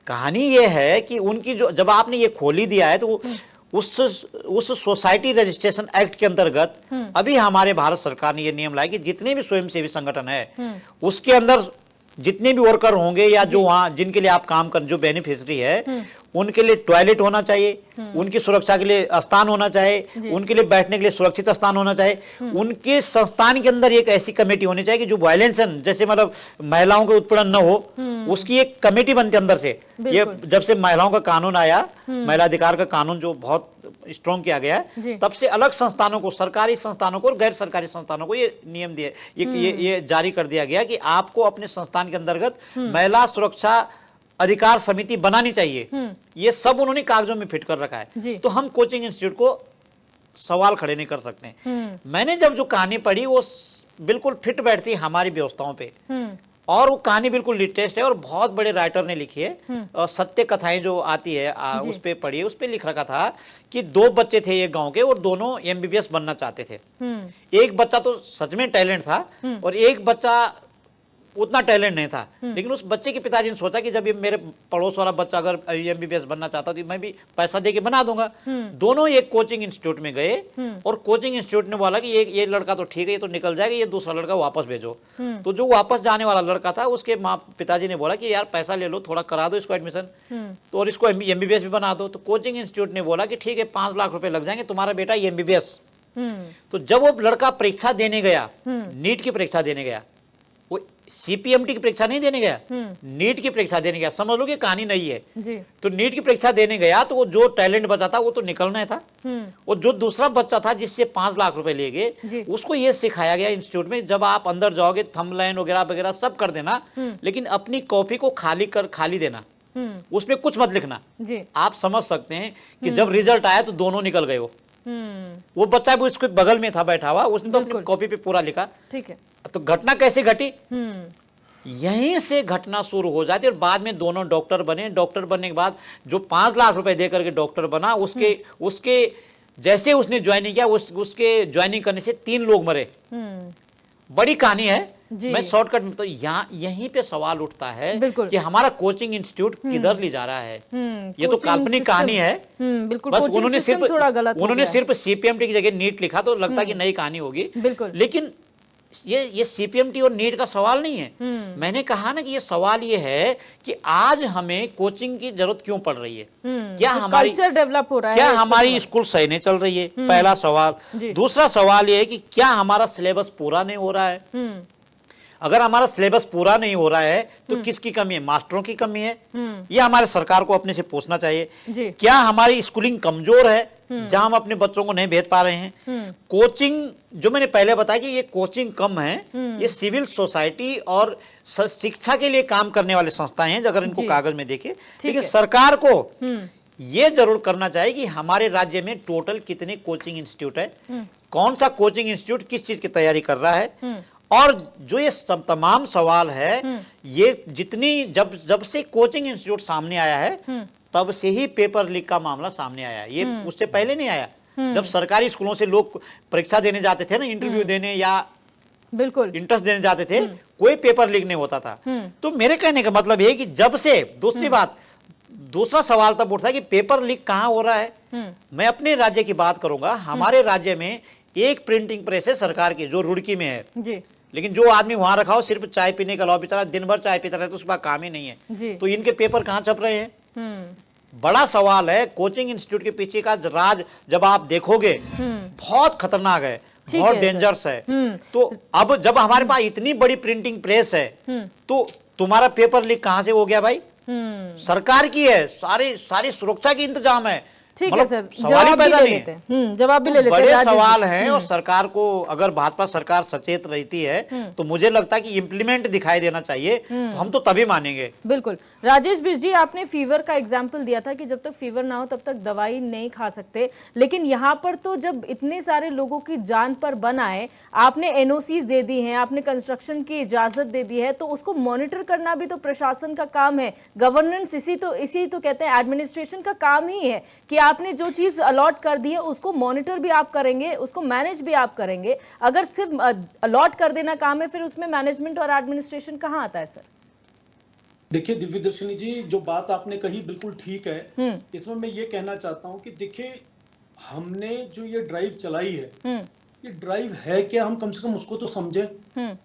कहानी ये है कि उनकी जो जब आपने ये खोल ही दिया है, तो उस सोसाइटी रजिस्ट्रेशन एक्ट के अंतर्गत अभी हमारे भारत सरकार ने ये नियम लाया कि जितने भी स्वयंसेवी संगठन है, उसके अंदर जितने भी वर्कर होंगे, या जो वहाँ जिनके लिए आप काम कर, जो बेनिफिशियरी है, उनके लिए टॉयलेट होना चाहिए, उनकी सुरक्षा के लिए स्थान होना चाहिए, उनके लिए बैठने के लिए सुरक्षित स्थान होना चाहिए। उनके संस्थान के अंदर एक ऐसी कमेटी होनी चाहिए कि जो वायलेंस, जैसे मतलब महिलाओं का उत्पीड़न न हो, उसकी एक कमेटी बनती अंदर से। ये जब से महिलाओं का कानून आया, महिला अधिकार का कानून जो बहुत स्ट्रॉन्ग किया गया है, तब से अलग संस्थानों को, सरकारी संस्थानों को और गैर सरकारी संस्थानों को ये नियम दिया, ये जारी कर दिया गया कि आपको अपने संस्थान के अंतर्गत महिला सुरक्षा अधिकार समिति बनानी चाहिए। ये सब उन्होंने कागजों में फिट कर रखा है। तो हम कोचिंग इंस्टीट्यूट को सवाल खड़े नहीं कर सकते। मैंने जब जो कहानी पढ़ी, वो बिल्कुल फिट बैठती हमारी व्यवस्थाओं पे। और वो कहानी बिल्कुल लेटेस्ट है और बहुत बड़े राइटर ने लिखी है। और सत्य कथाएं जो आती है उस पे पढ़ी है, उस पे लिख रखा था कि 2 बच्चे थे एक गांव के और दोनों एमबीबीएस बनना चाहते थे। एक बच्चा तो सच में टैलेंट था और एक बच्चा उतना टैलेंट नहीं था, लेकिन उस बच्चे के पिताजी ने सोचा कि जब ये मेरे पड़ोस वाला बच्चा अगर एमबीबीएस बनना चाहता तो मैं भी पैसा दे के बना दूंगा। दोनों एक कोचिंग इंस्टीट्यूट में गए और कोचिंग इंस्टीट्यूट ने बोला कि ये लड़का तो ठीक है, ये तो निकल जाएगा, ये दूसरा लड़का वापस भेजो। तो जो वापस जाने वाला लड़का था उसके पिताजी ने बोला कि यार पैसा ले लो, थोड़ा करा दो इसको एडमिशन, तो और इसको एमबीबीएस भी बना दो। तो कोचिंग इंस्टीट्यूट ने बोला कि ठीक है 5 लाख रुपए लग जाएंगे, तुम्हारा बेटा एमबीबीएस। तो जब वो लड़का परीक्षा देने गया, नीट की परीक्षा देने गया, वो सीपीएमटी की परीक्षा नहीं देने गया, नीट की परीक्षा देने गया। समझ लो कि कहानी नहीं है जी। तो नीट की परीक्षा देने गया तो वो जो टैलेंट बचा था वो तो निकलना था। और जो दूसरा बच्चा था जिससे 5 लाख रुपए ले गए, उसको ये सिखाया गया इंस्टीट्यूट में, जब आप अंदर जाओगे थंबलाइन वगैरह वगैरह सब कर देना, लेकिन अपनी कॉपी को खाली देना, उसमें कुछ मत लिखना जी। आप समझ सकते हैं कि जब रिजल्ट आया तो दोनों निकल गए। वो बच्चा भी उसके बगल में था बैठा हुआ, उसने तो अपनी कॉपी पे पूरा लिखा। ठीक है। तो घटना कैसे घटी? यहीं से घटना शुरू हो जाती है और बाद में दोनों डॉक्टर बने। डॉक्टर बनने के बाद जो 5 लाख रुपए देकर के डॉक्टर बना, उसके जैसे उसने ज्वाइनिंग किया, उसके ज्वाइनिंग करने से 3 लोग मरे। बड़ी कहानी है, मैं शॉर्टकट में तो यहीं पे सवाल उठता है कि हमारा कोचिंग इंस्टीट्यूट किधर ले जा रहा है। ये तो काल्पनिक कहानी है। बिल्कुल, बस उन्होंने सिर्फ सीपीएमटी की जगह नीट लिखा तो लगता है कि नई कहानी होगी, लेकिन ये सीपीएमटी और नीट का सवाल नहीं है। मैंने कहा ना कि ये सवाल ये है कि आज हमें कोचिंग की जरूरत क्यों पड़ रही है, क्या हमारी कल्चर डेवलप हो रहा है, क्या हमारी स्कूल सही नहीं चल रही है, पहला सवाल। दूसरा सवाल ये है कि क्या हमारा सिलेबस पूरा नहीं हो रहा है। अगर हमारा सिलेबस पूरा नहीं हो रहा है तो किसकी कमी है? मास्टरों की कमी है। ये हमारे सरकार को अपने से पूछना चाहिए। क्या हमारी स्कूलिंग कमजोर है जहां हम अपने बच्चों को नहीं भेज पा रहे हैं? कोचिंग, जो मैंने पहले बताया कि ये कोचिंग कम है, ये सिविल सोसाइटी और शिक्षा के लिए काम करने वाले संस्थाएं हैं अगर इनको कागज में देखे। लेकिन सरकार को ये जरूर करना चाहिए कि हमारे राज्य में टोटल कितने कोचिंग इंस्टीट्यूट है, कौन सा कोचिंग इंस्टीट्यूट किस चीज की तैयारी कर रहा है। और जो ये तमाम सवाल है, ये जितनी जब से कोचिंग इंस्टीट्यूट सामने आया है तब से ही पेपर लीक का मामला सामने आया है। ये उससे पहले नहीं आया। जब सरकारी स्कूलों से लोग परीक्षा देने जाते थे ना, इंटरव्यू देने या बिल्कुल इंटरेस्ट देने जाते थे, कोई पेपर लीक नहीं होता था। तो मेरे कहने का मतलब है कि जब से दूसरा सवाल तब उठता है कि पेपर लीक कहाँ हो रहा है। मैं अपने राज्य की बात करूंगा। हमारे राज्य में एक प्रिंटिंग प्रेस है सरकार की जो रुड़की में है जी। लेकिन जो आदमी वहां रखा हो सिर्फ चाय पीने का अलावा बेचारा दिन भर चाय पीता रहता है, उसका काम ही नहीं है जी। तो इनके पेपर कहाँ छप रहे हैं? बड़ा सवाल है। कोचिंग इंस्टीट्यूट के पीछे का राज जब आप देखोगे बहुत खतरनाक है, बहुत डेंजरस है। तो अब जब हमारे पास इतनी बड़ी प्रिंटिंग प्रेस है तो तुम्हारा पेपर लीक कहां से हो गया भाई? सरकार की है, सारी सुरक्षा की इंतजाम है। ठीक है सर, सवाल ही पैदा नहीं है। जवाब भी ले लेते हैं। बड़े सवाल हैं और सरकार को, अगर भाजपा सरकार सचेत रहती है तो मुझे लगता है कि इम्प्लीमेंट दिखाई देना चाहिए, तो हम तो तभी मानेंगे। बिल्कुल। राजेश बिष्ट जी, आपने फीवर का एग्जाम्पल दिया था कि जब तक फीवर ना हो तब तक दवाई नहीं खा सकते, लेकिन यहाँ पर तो जब इतने सारे लोगों की जान पर बन आए, आपने एनओसीज दे दी हैं, आपने कंस्ट्रक्शन की इजाजत दे दी है, तो उसको मॉनिटर करना भी तो प्रशासन का काम है। गवर्नेंस इसी तो कहते हैं, एडमिनिस्ट्रेशन का काम ही है कि आपने जो चीज अलॉट कर दी है उसको मॉनिटर भी आप करेंगे, उसको मैनेज भी आप करेंगे। अगर सिर्फ अलॉट कर देना काम है, फिर उसमें मैनेजमेंट और एडमिनिस्ट्रेशन कहाँ आता है सर? देखिए दिव्यदर्शिनी जी, जो बात आपने कही बिल्कुल ठीक है। इसमें मैं ये कहना चाहता हूँ कि देखिए, हमने जो ये ड्राइव चलाई है, ये ड्राइव है क्या, हम कम से कम उसको तो समझें।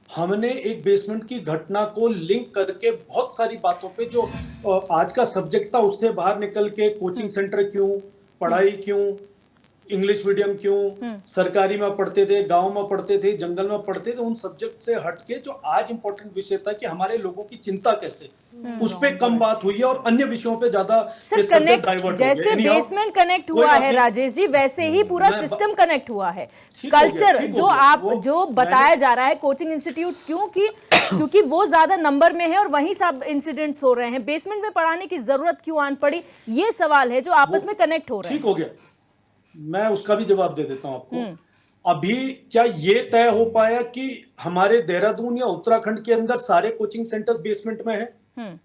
हमने एक बेसमेंट की घटना को लिंक करके बहुत सारी बातों पे, जो आज का सब्जेक्ट था उससे बाहर निकल के कोचिंग सेंटर क्यों, पढ़ाई क्यों, इंग्लिश मीडियम क्यों, सरकारी में पढ़ते थे, गांव में पढ़ते थे, जंगल में पढ़ते थे, उन सब्जेक्ट से हटके जो आज इंपॉर्टेंट विषय था कि हमारे लोगों की चिंता कैसे, उस पे कम बात हुई है और अन्य विषयों पे ज्यादा कनेक्ट, जैसे बेसमेंट कनेक्ट हुआ है राजेश जी, वैसे ही पूरा सिस्टम कनेक्ट हुआ है। कल्चर जो बताया जा रहा है कोचिंग इंस्टीट्यूट्स, क्योंकि वो ज्यादा नंबर में है और वहीं सब इंसिडेंट्स हो रहे हैं, बेसमेंट में पढ़ाने की जरूरत क्यों आन पड़ी, ये सवाल है जो आपस में कनेक्ट हो रहे हैं। ठीक हो गया, मैं उसका भी जवाब दे देता हूं आपको। अभी क्या ये तय हो पाया कि हमारे देहरादून या उत्तराखंड के अंदर सारे कोचिंग सेंटर्स बेसमेंट में है?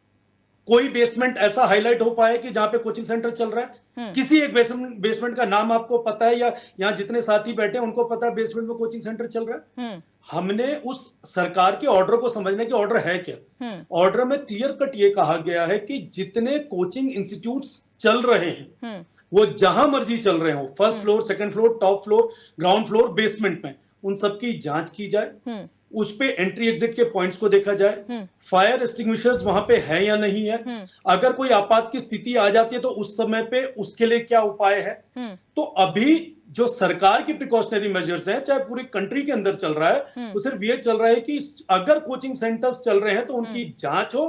कोई बेसमेंट ऐसा हाईलाइट हो पाया कि जहां पे कोचिंग सेंटर चल रहा है? किसी एक बेसमेंट का नाम आपको पता है, या यहाँ जितने साथी बैठे हैं उनको पता है बेसमेंट में कोचिंग सेंटर चल रहा है? हमने उस सरकार के ऑर्डर को समझने की, ऑर्डर है क्या? ऑर्डर में क्लियर कट ये कहा गया है कि जितने कोचिंग इंस्टीट्यूट्स चल रहे हैं वो जहां मर्जी चल रहे हो, first floor, second floor, top floor, ground floor, basement में, उन सबकी जांच की जाए, उस पे एंट्री एग्जिट के पॉइंट्स को देखा जाए, फायर एक्सटिंग्विशर्स वहां पे है या नहीं है, अगर कोई आपात की स्थिति आ जाती है तो उस समय पे उसके लिए क्या उपाय है। तो अभी जो सरकार की प्रिकॉशनरी मेजर्स हैं, चाहे पूरी कंट्री के अंदर चल रहा है, वो सिर्फ ये चल रहा है कि अगर कोचिंग सेंटर्स चल रहे हैं तो उनकी जांच हो,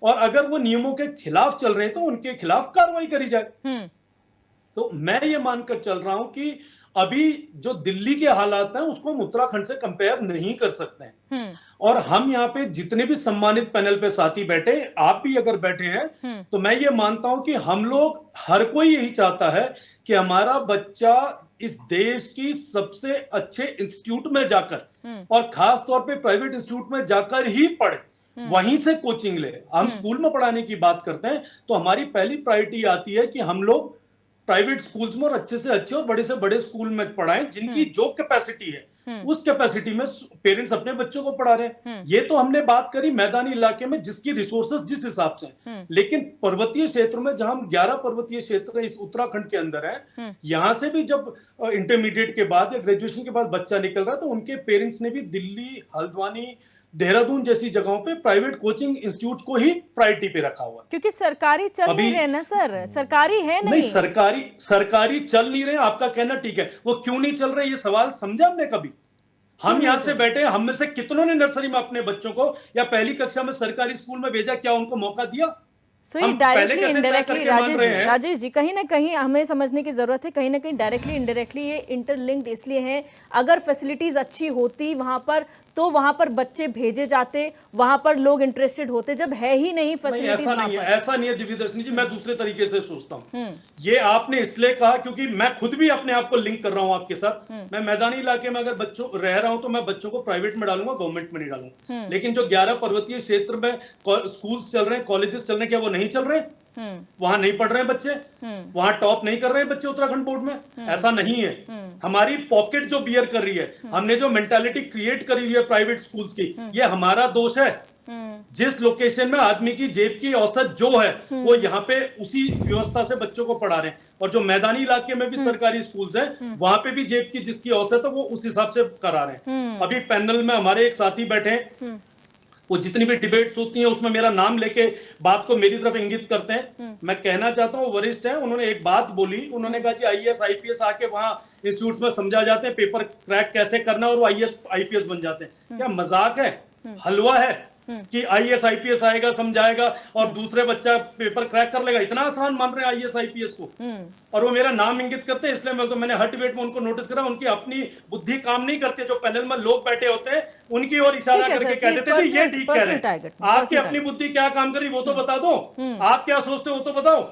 और अगर वो नियमों के खिलाफ चल रहे हैं तो उनके खिलाफ कार्रवाई करी जाए। तो मैं ये मानकर चल रहा हूं कि अभी जो दिल्ली के हालात हैं उसको हम उत्तराखंड से कंपेयर नहीं कर सकते हैं। और हम यहाँ पे जितने भी सम्मानित पैनल पे साथी बैठे, आप भी अगर बैठे हैं, तो मैं ये मानता हूं कि हम लोग, हर कोई यही चाहता है कि हमारा बच्चा इस देश की सबसे अच्छे इंस्टीट्यूट में जाकर, और खास तौर पे प्राइवेट इंस्टीट्यूट में जाकर ही पढ़े, वहीं से कोचिंग ले। हम स्कूल में पढ़ाने की बात करते हैं तो हमारी पहली प्रायोरिटी आती है कि हम लोग प्राइवेट स्कूल्स में और अच्छे से अच्छे और बड़े से बड़े स्कूल में पढ़ाएं, जिनकी जो कैपेसिटी है उस कैपेसिटी में पेरेंट्स अपने बच्चों को पढ़ा रहे हैं। ये तो हमने बात करी मैदानी इलाके में जिसकी रिसोर्सेज जिस हिसाब से, लेकिन पर्वतीय क्षेत्रों में, जहां हम 11 पर्वतीय क्षेत्र इस उत्तराखंड के अंदर है, यहां से भी जब इंटरमीडिएट के बाद या ग्रेजुएशन के बाद बच्चा निकल रहा है तो उनके पेरेंट्स ने भी दिल्ली, हल्द्वानी, देहरादून जैसी जगहों पे प्राइवेट कोचिंग इंस्टीट्यूट को ही प्रायोरिटी पे रखा हुआ है। क्योंकि सरकारी चल नहीं रहे ना सर, सरकारी है नहीं, सरकारी चल नहीं रहे। आपका कहना ठीक है, वो क्यों नहीं चल रहे, ये सवाल समझा हमने कभी? हम यहाँ से बैठे, हम में से कितनों ने नर्सरी में अपने बच्चों को या पहली कक्षा में सरकारी स्कूल में भेजा? क्या उनको मौका दिया? सो ये डायरेक्टली इनडायरेक्टली राजेश जी कहीं ना कहीं हमें समझने की जरूरत है, कहीं ना कहीं डायरेक्टली इनडायरेक्टली ये इंटरलिंक्ड इसलिए है, अगर फैसिलिटीज अच्छी होती वहां पर तो वहां पर बच्चे भेजे जाते, वहां पर लोग इंटरेस्टेड होते, जब है ही नहीं फैसिलिटीज। ऐसा नहीं है दिव्यदर्शनी जी, मैं दूसरे तरीके से सोचता हूँ। ये आपने इसलिए कहा क्योंकि मैं खुद भी अपने आप को लिंक कर रहा हूँ आपके साथ। मैं मैदानी इलाके में अगर बच्चों रह रहा हूँ तो मैं बच्चों को प्राइवेट में डालूंगा, गवर्नमेंट में नहीं डालूंगा। लेकिन जो 11 पर्वतीय क्षेत्र में स्कूल चल रहे हैं, कॉलेजेस चल रहे हैं, क्या वो नहीं चल रहे? वहां नहीं पढ़ रहे हैं बच्चे, वहां टॉप नहीं कर रहे हैं बच्चे उत्तराखंड बोर्ड में? ऐसा नहीं है। हमारी पॉकेट जो बियर कर रही है, हमने जो मेंटालिटी क्रिएट करी हुई है प्राइवेट स्कूल्स की, ये हमारा दोष है। जिस लोकेशन में आदमी की जेब की औसत जो है वो यहाँ पे उसी व्यवस्था से बच्चों को पढ़ा रहे हैं, और जो मैदानी इलाके में भी सरकारी स्कूल्स हैं वहां पे भी जेब की जिसकी औसत है वो उस हिसाब से करा रहे हैं। अभी पैनल में हमारे एक साथी बैठे हैं, वो जितनी भी डिबेट्स होती हैं उसमें मेरा नाम लेके बात को मेरी तरफ इंगित करते हैं। मैं कहना चाहता हूँ वरिष्ठ हैं, उन्होंने एक बात बोली, उन्होंने कहा जी आईएएस आईपीएस आके वहां इंस्टीट्यूट्स में समझा जाते हैं पेपर क्रैक कैसे करना और वो आईएएस आईपीएस बन जाते हैं। क्या मजाक है, हलवा है कि आईएएस आईपीएस आएगा समझाएगा और दूसरे बच्चा पेपर क्रैक कर लेगा? इतना आसान मान रहे हैं आईएएस आईपीएस को, और वो मेरा नाम इंगित करते हैं। इसलिए मैंने हर डिबेट में उनको नोटिस करा, उनकी अपनी बुद्धि काम नहीं करती। जो पैनल में लोग बैठे होते हैं उनकी ओर इशारा करके कह देते थे ये ठीक कह रहे हैं। आपकी अपनी बुद्धि क्या काम करी वो तो बता दो, आप क्या सोचते हो वो तो बताओ।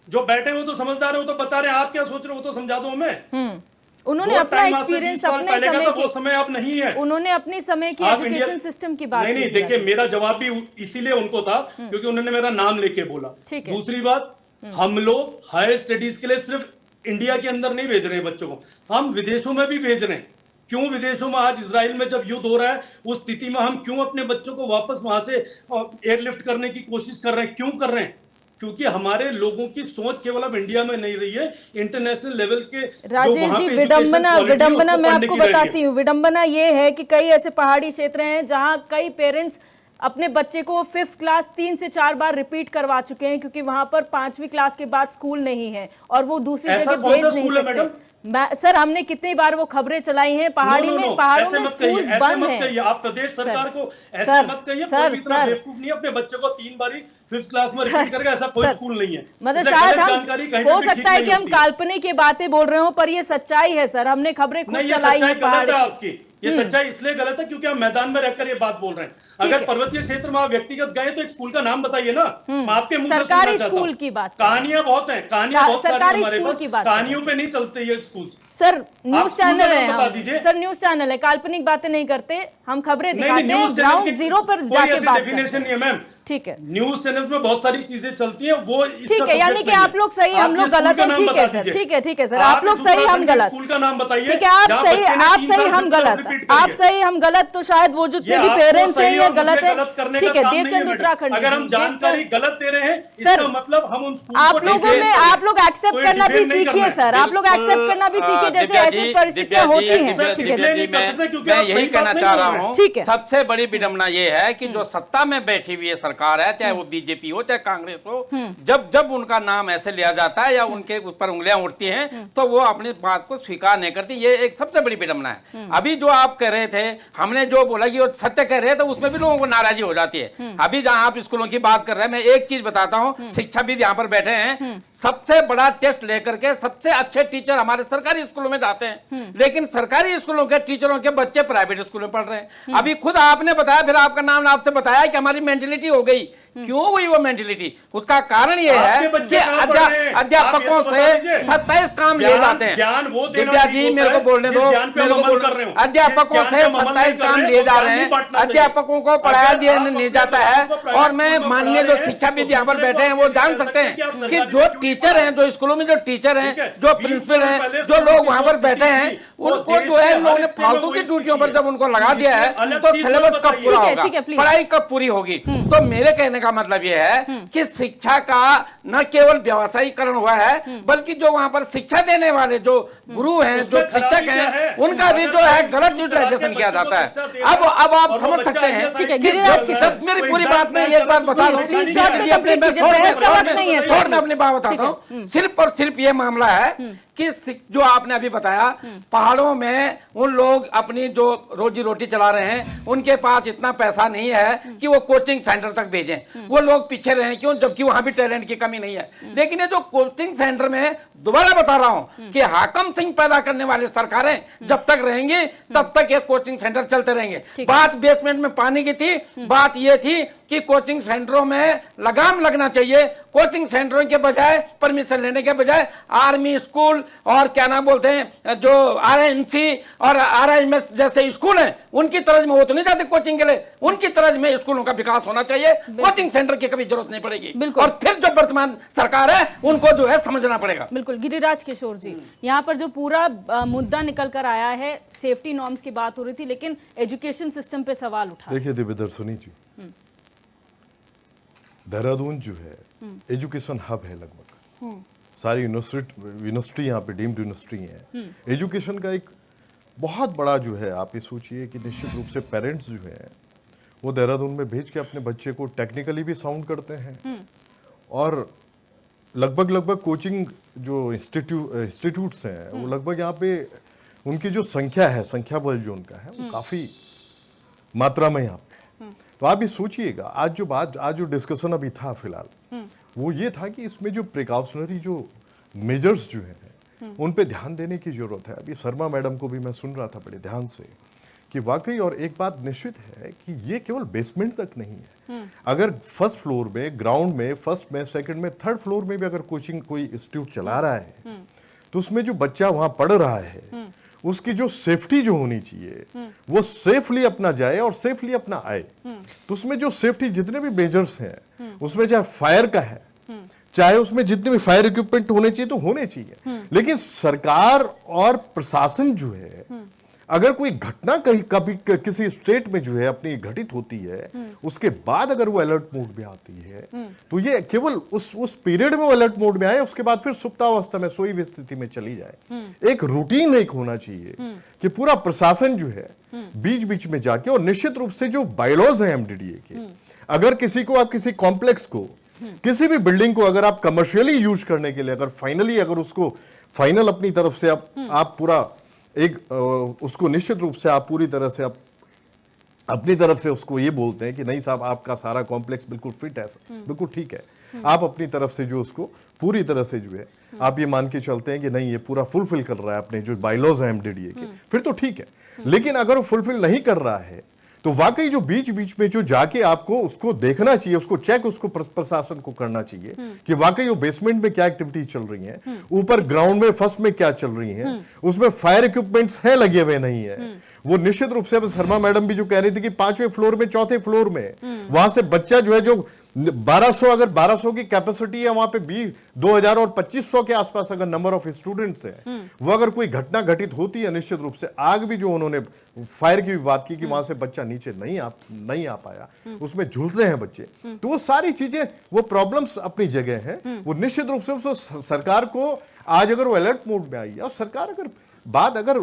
जो बैठे वो तो समझदार है, वो तो बता रहे हैं, आप क्या सोच रहे हो वो तो समझा दो हमें। उन्होंने अपना एक्सपीरियंस अपने समय वो समय अब नहीं है। उन्होंने अपनी समय की एजुकेशन सिस्टम की बात नहीं, देखिए मेरा जवाब भी इसीलिए उनको था क्योंकि उन्होंने मेरा नाम लेके बोला। दूसरी बात, हम लोग हायर स्टडीज के लिए सिर्फ इंडिया के अंदर नहीं भेज रहे हैं बच्चों को, हम विदेशों में भी भेज रहे हैं। क्यों विदेशों में? आज इजराइल में जब युद्ध हो रहा है उस स्थिति में हम क्यों अपने बच्चों को वापस वहां से एयरलिफ्ट करने की कोशिश कर रहे हैं? क्यों कर रहे हैं? क्योंकि हमारे लोगों की सोच केवल अब इंडिया में नहीं रही है, इंटरनेशनल लेवल के। राजेश जी विडंबना मैं आपको बताती हूँ, विडंबना ये है कि कई ऐसे पहाड़ी क्षेत्र हैं जहाँ कई पेरेंट्स अपने बच्चे को 5th क्लास 3 से 4 बार रिपीट करवा चुके हैं क्योंकि वहां पर 5वीं क्लास के बाद स्कूल नहीं है और वो दूसरी जगह भेज नहीं सकते। सर हमने कितनी बार वो खबरें चलाई हैं, पहाड़ी में पहाड़ों में स्कूल बंद हैं। आप प्रदेश सरकार को ऐसे मत कहिए, कोई भी इतना बेवकूफ नहीं अपने बच्चे को 3 बारी 5th क्लास में रिपीट करेगा, ऐसा कोई स्कूल नहीं है। मतलब शायद हो सकता है कि हम काल्पनिक की बातें बोल रहे हो पर ये सच्चाई है सर, हमने खबरें खुद चलाई है। आपकी ये सच्चाई इसलिए गलत है क्योंकि हम मैदान में रहकर ये बात बोल रहे हैं। अगर पर्वतीय क्षेत्र में आप व्यक्तिगत गए तो एक स्कूल का नाम बताइए ना, आपके मुंह से सरकारी स्कूल की बात, कहानियां बहुत हैं, कहानियां बहुत सारी हमारे पास, कहानियों पे नहीं चलते ये स्कूल? सर न्यूज आप स्कूल का चैनल नाम है बता हम। दीजिए। सर न्यूज चैनल है, काल्पनिक बातें नहीं करते हम, खबरें नहीं, दिखाते न्यूज़ हैं, चैनल ग्राउंड की जीरो पर कोई जाके ऐसी बात डेफिनेशन करते नहीं है हैं। मैम। ठीक है, न्यूज चैनल्स में बहुत सारी चीजें चलती हैं, वो इसका ठीक है, यानी subject कि नहीं आप है। लोग सही, हम आप लोग ये स्कूल गलत का हैं। नाम ठीक बता है सर, दीजिए। ठीक है सर, आप लोग सही, हम गलत। स्कूल का नाम बताइए। ठीक है, आप जहाँ सही, बच्चे ने आप 3 सही, साल हम से गलत। repeat आप करिए। सही, हम गलत, तो शायद वो जितने ये भी आपको पेरेंट्स हैं सही ये और मुझे गलत है। गलत करने ठीक का है, काम नहीं है देवचंद मैडम। उत्तराखंड अगर हम जानकारी गलत दे रहे हैं, इसका मतलब हम उन स्कूल आप को लोगों डिफेंड में, कर रहे हैं। आप लोग एक्सेप्ट कोई करना भी डिफेंड नहीं सीखिए करना है। सर, आप लोग एक्सेप्ट करना भी सीखिए, जैसे दिव्या ऐसी जी, परिस्थितियां दिव्या जी, होती हैं। सर, ठीक है, इसलिए नहीं कर सकते क्योंकि मैं आप यही सही बात कहना नहीं चाह बोल रहा रहे हैं। हूँ, ठीक है। सबसे बड़ी विडंबना ये है कि जो सत्ता में बैठी हुई है सरकार है, चाहे वो बीजेपी हो चाहे कांग्रेस हो, जब जब उनका नाम ऐसे लिया जाता है या उनके ऊपर उंगलियां उठती हैं तो वो अपनी बात को स्वीकार नहीं करती। ये एक सबसे बड़ी विडंबना है। अभी जो आप कह रहे थे, हमने जो बोला कि वो सत्य कह रहे हैं, तो उसमें भी लोगों को नाराजगी हो जाती है। अभी जहां आप स्कूलों की बात कर रहे हैं, मैं एक चीज बताता हूं, शिक्षाविद यहाँ पर बैठे हैं, सबसे बड़ा टेस्ट लेकर के सबसे अच्छे टीचर हमारे सरकारी स्कूलों में जाते हैं, लेकिन सरकारी स्कूलों के टीचरों के बच्चे प्राइवेट स्कूलों में पढ़ रहे हैं। अभी खुद आपने बताया, फिर आपका नाम आपसे बताया कि हमारी मेंटेलिटी हो गई। क्यों हुई वो मेंटेलिटी? उसका कारण ये है आपके कि बच्चे कहाँ पढ़ रहे हैं? अध्यापकों आप ये तो से बता दीजिए। 27 काम लिए ज्ञान- जाते हैं। ज्ञान वो देना दिव्या ठीक जी होता मेरे को है, बोलने जिस दो, ज्ञान पे मेरे हम को अमल बोलने कर रहे दो। हो। अध्यापकों जिस से ज्ञान पे हम अमल 27 नहीं कर काम रहे, लिए वो जा ज्ञान रहे नहीं हैं, बांटना चाहिए। अध्यापकों को पढ़ाया अगर आप नहीं अपने जाता बच्चों है। को प्राइवेट और मैं स्कूल में माननीय पढ़ा जो रहे हैं, शिक्षाविद तो यहाँ पर दूसरे को बैठे हैं आप वो ये जान कह सकते कि आप हैं कि सरकारी जो में क्यों टीचर पढ़ा हैं, जो स्कूलों में जो टीचर ठीक है, हैं, जो 20 प्रिंसिपल साल हैं, पहले जो स्कूल लोग की वहां जो पर स्थिति बैठे हैं, थी, वो उनको देश जो है के इन लोगों हर ने हिस्से में फालतू वही की ड्यूटियों पर स्थिति जब उनको लगा दिया है, इसलिए अलग तो चीज मत सिलेबस कब बताइए। पूरा ठीक है, होगा, ठीक है, प्लीज। पढ़ाई कब पूरी होगी? तो मेरे कहने का मतलब ये है कि शिक्षा का न केवल व्यवसायीकरण हुआ है, बल्कि जो वहां पर शिक्षा देने वाले जो गुरु हैं, जो उसमें खराबी शिक्षक क्या हैं, है? उनका भी अगर जो है कोई गलत स्कूल यूटिलाइजेशन चला के किया बच्चों को जाता है। शिक्षा दे रहा है, अब आप और वो समझ बच्चा सकते हैं। IAS ठीक है, IPS गिरिराज बन की रहा है, सब मेरी कोई पूरी एग्जाम बात में क्रैक एक बात कर रहा बता है, दूं, उसको प्लीज शॉर्ट में अपनी कंप्लीट कीजिए, बहस का वक्त नहीं है सर। छोड़ में अपनी बात बताता हूँ। सिर्फ और सिर्फ ये मामला है कि जो आपने अभी बताया, पहाड़ों में उन लोग अपनी जो रोजी रोटी चला रहे हैं, उनके पास इतना पैसा नहीं है कि वो कोचिंग सेंटर तक भेजें। वो लोग पीछे रहे, क्यों? जबकि वहां भी टैलेंट की कमी नहीं है। लेकिन ये जो कोचिंग सेंटर में, दोबारा बता रहा हूं कि हाकम सिंह पैदा करने वाली सरकारें जब तक रहेंगी तब तक ये कोचिंग सेंटर चलते रहेंगे। बात बेसमेंट में पानी की थी, बात ये थी कि कोचिंग सेंटरों में लगाम लगना चाहिए। कोचिंग सेंटरों के बजाय, परमिशन लेने के बजाय, आर्मी स्कूल और क्या नाम बोलते हैं, जो आरएमसी और आरएमएस जैसे स्कूल हैं, उनकी तरज में वो तो नहीं जाते कोचिंग के लिए, उनकी तरज में स्कूलों का विकास होना चाहिए। कोचिंग सेंटर की कभी जरूरत नहीं पड़ेगी। बिल्कुल। और फिर जो वर्तमान सरकार है उनको जो है समझना पड़ेगा। बिल्कुल। गिरिराज किशोर जी, यहाँ पर जो पूरा मुद्दा निकल कर आया है, सेफ्टी नॉर्म्स की बात हो रही थी, लेकिन एजुकेशन सिस्टम पे सवाल उठा। देखिए दिव्यदर्शनी जी, देहरादून जो है एजुकेशन हब है लगभग। सारी यूनिवर्सिटी यहाँ पे डीम्ड यूनिवर्सिटी है। एजुकेशन का एक बहुत बड़ा जो है, आप ये सोचिए कि निश्चित रूप से पेरेंट्स जो है वो देहरादून में भेज के अपने बच्चे को टेक्निकली भी साउंड करते हैं, और लगभग कोचिंग जो इंस्टीट्यूट्स हैं वो लगभग यहाँ पे उनकी जो संख्या है, संख्या बल जो उनका है वो काफ़ी मात्रा में यहाँ पे। तो आप ये सोचिएगा, आज जो डिस्कशन अभी था फिलहाल, वो ये था कि इसमें जो प्रिकॉशनरी जो मेजर्स जो हैं उन पे ध्यान देने की जरूरत है। अभी शर्मा मैडम को भी मैं सुन रहा था बड़े ध्यान से कि वाकई, और एक बात निश्चित है कि ये केवल बेसमेंट तक नहीं है। अगर फर्स्ट फ्लोर में, ग्राउंड में, फर्स्ट में, सेकंड में, थर्ड फ्लोर में भी अगर कोचिंग कोई इंस्टीट्यूट चला रहा है, तो उसमें जो बच्चा वहां पढ़ रहा है उसकी जो सेफ्टी जो होनी चाहिए वो सेफली अपना जाए और सेफली अपना आए। तो उसमें जो सेफ्टी जितने भी मेजर्स हैं, उसमें चाहे फायर का है, चाहे उसमें जितने भी फायर इक्विपमेंट होने चाहिए तो होने चाहिए, लेकिन सरकार और प्रशासन जो है, अगर कोई घटना कहीं कभी किसी स्टेट में जो है अपनी घटित होती है, उसके बाद अगर वो अलर्ट मोड में आती है, तो ये केवल उस पीरियड में वो अलर्ट मोड में आए, उसके बाद फिर सुप्तावस्था में, सोई हुई स्थिति में चली जाए। एक रूटीन एक होना चाहिए कि पूरा प्रशासन जो है बीच बीच में जाके, और निश्चित रूप से जो बायलॉज हैं एमडीडीए के, अगर किसी को, आप किसी कॉम्प्लेक्स को, किसी भी बिल्डिंग को अगर आप कमर्शियली यूज करने के लिए, अगर फाइनली अगर उसको फाइनल अपनी तरफ से आप पूरा एक उसको निश्चित रूप से आप पूरी तरह से आप अपनी तरफ से उसको ये बोलते हैं कि नहीं साहब, आपका सारा कॉम्प्लेक्स बिल्कुल फिट है, बिल्कुल ठीक है, आप अपनी तरफ से जो उसको पूरी तरह से जो है आप ये मान के चलते हैं कि नहीं ये पूरा फुलफिल कर रहा है अपने जो बायलॉज हैं एमडीडीए के, फिर तो ठीक है। लेकिन अगर वो फुलफिल नहीं कर रहा है तो वाकई जो बीच बीच में जो जाके आपको उसको देखना चाहिए, उसको चेक उसको प्रशासन को करना चाहिए कि वाकई वो बेसमेंट में क्या एक्टिविटी चल रही है, ऊपर ग्राउंड में फर्स्ट में क्या चल रही है, उसमें फायर इक्विपमेंट्स है लगे हुए नहीं है। वो निश्चित रूप से अब शर्मा मैडम भी जो कह रही थी कि 5वें फ्लोर में 4थे फ्लोर में वहां से बच्चा जो है जो 1200 अगर 1200 की कैपेसिटी है वहां पे 2000 और 2500 के आसपास अगर नंबर ऑफ स्टूडेंट्स है, वो अगर कोई घटना घटित होती है निश्चित रूप से आग भी जो उन्होंने फायर की भी बात की कि वहां से बच्चा नीचे नहीं आ पाया, उसमें झुलते हैं बच्चे, तो वो सारी चीजें वो प्रॉब्लम्स अपनी जगह है। वो निश्चित रूप से सरकार को आज अगर वो अलर्ट मोड में आई है और सरकार अगर बात अगर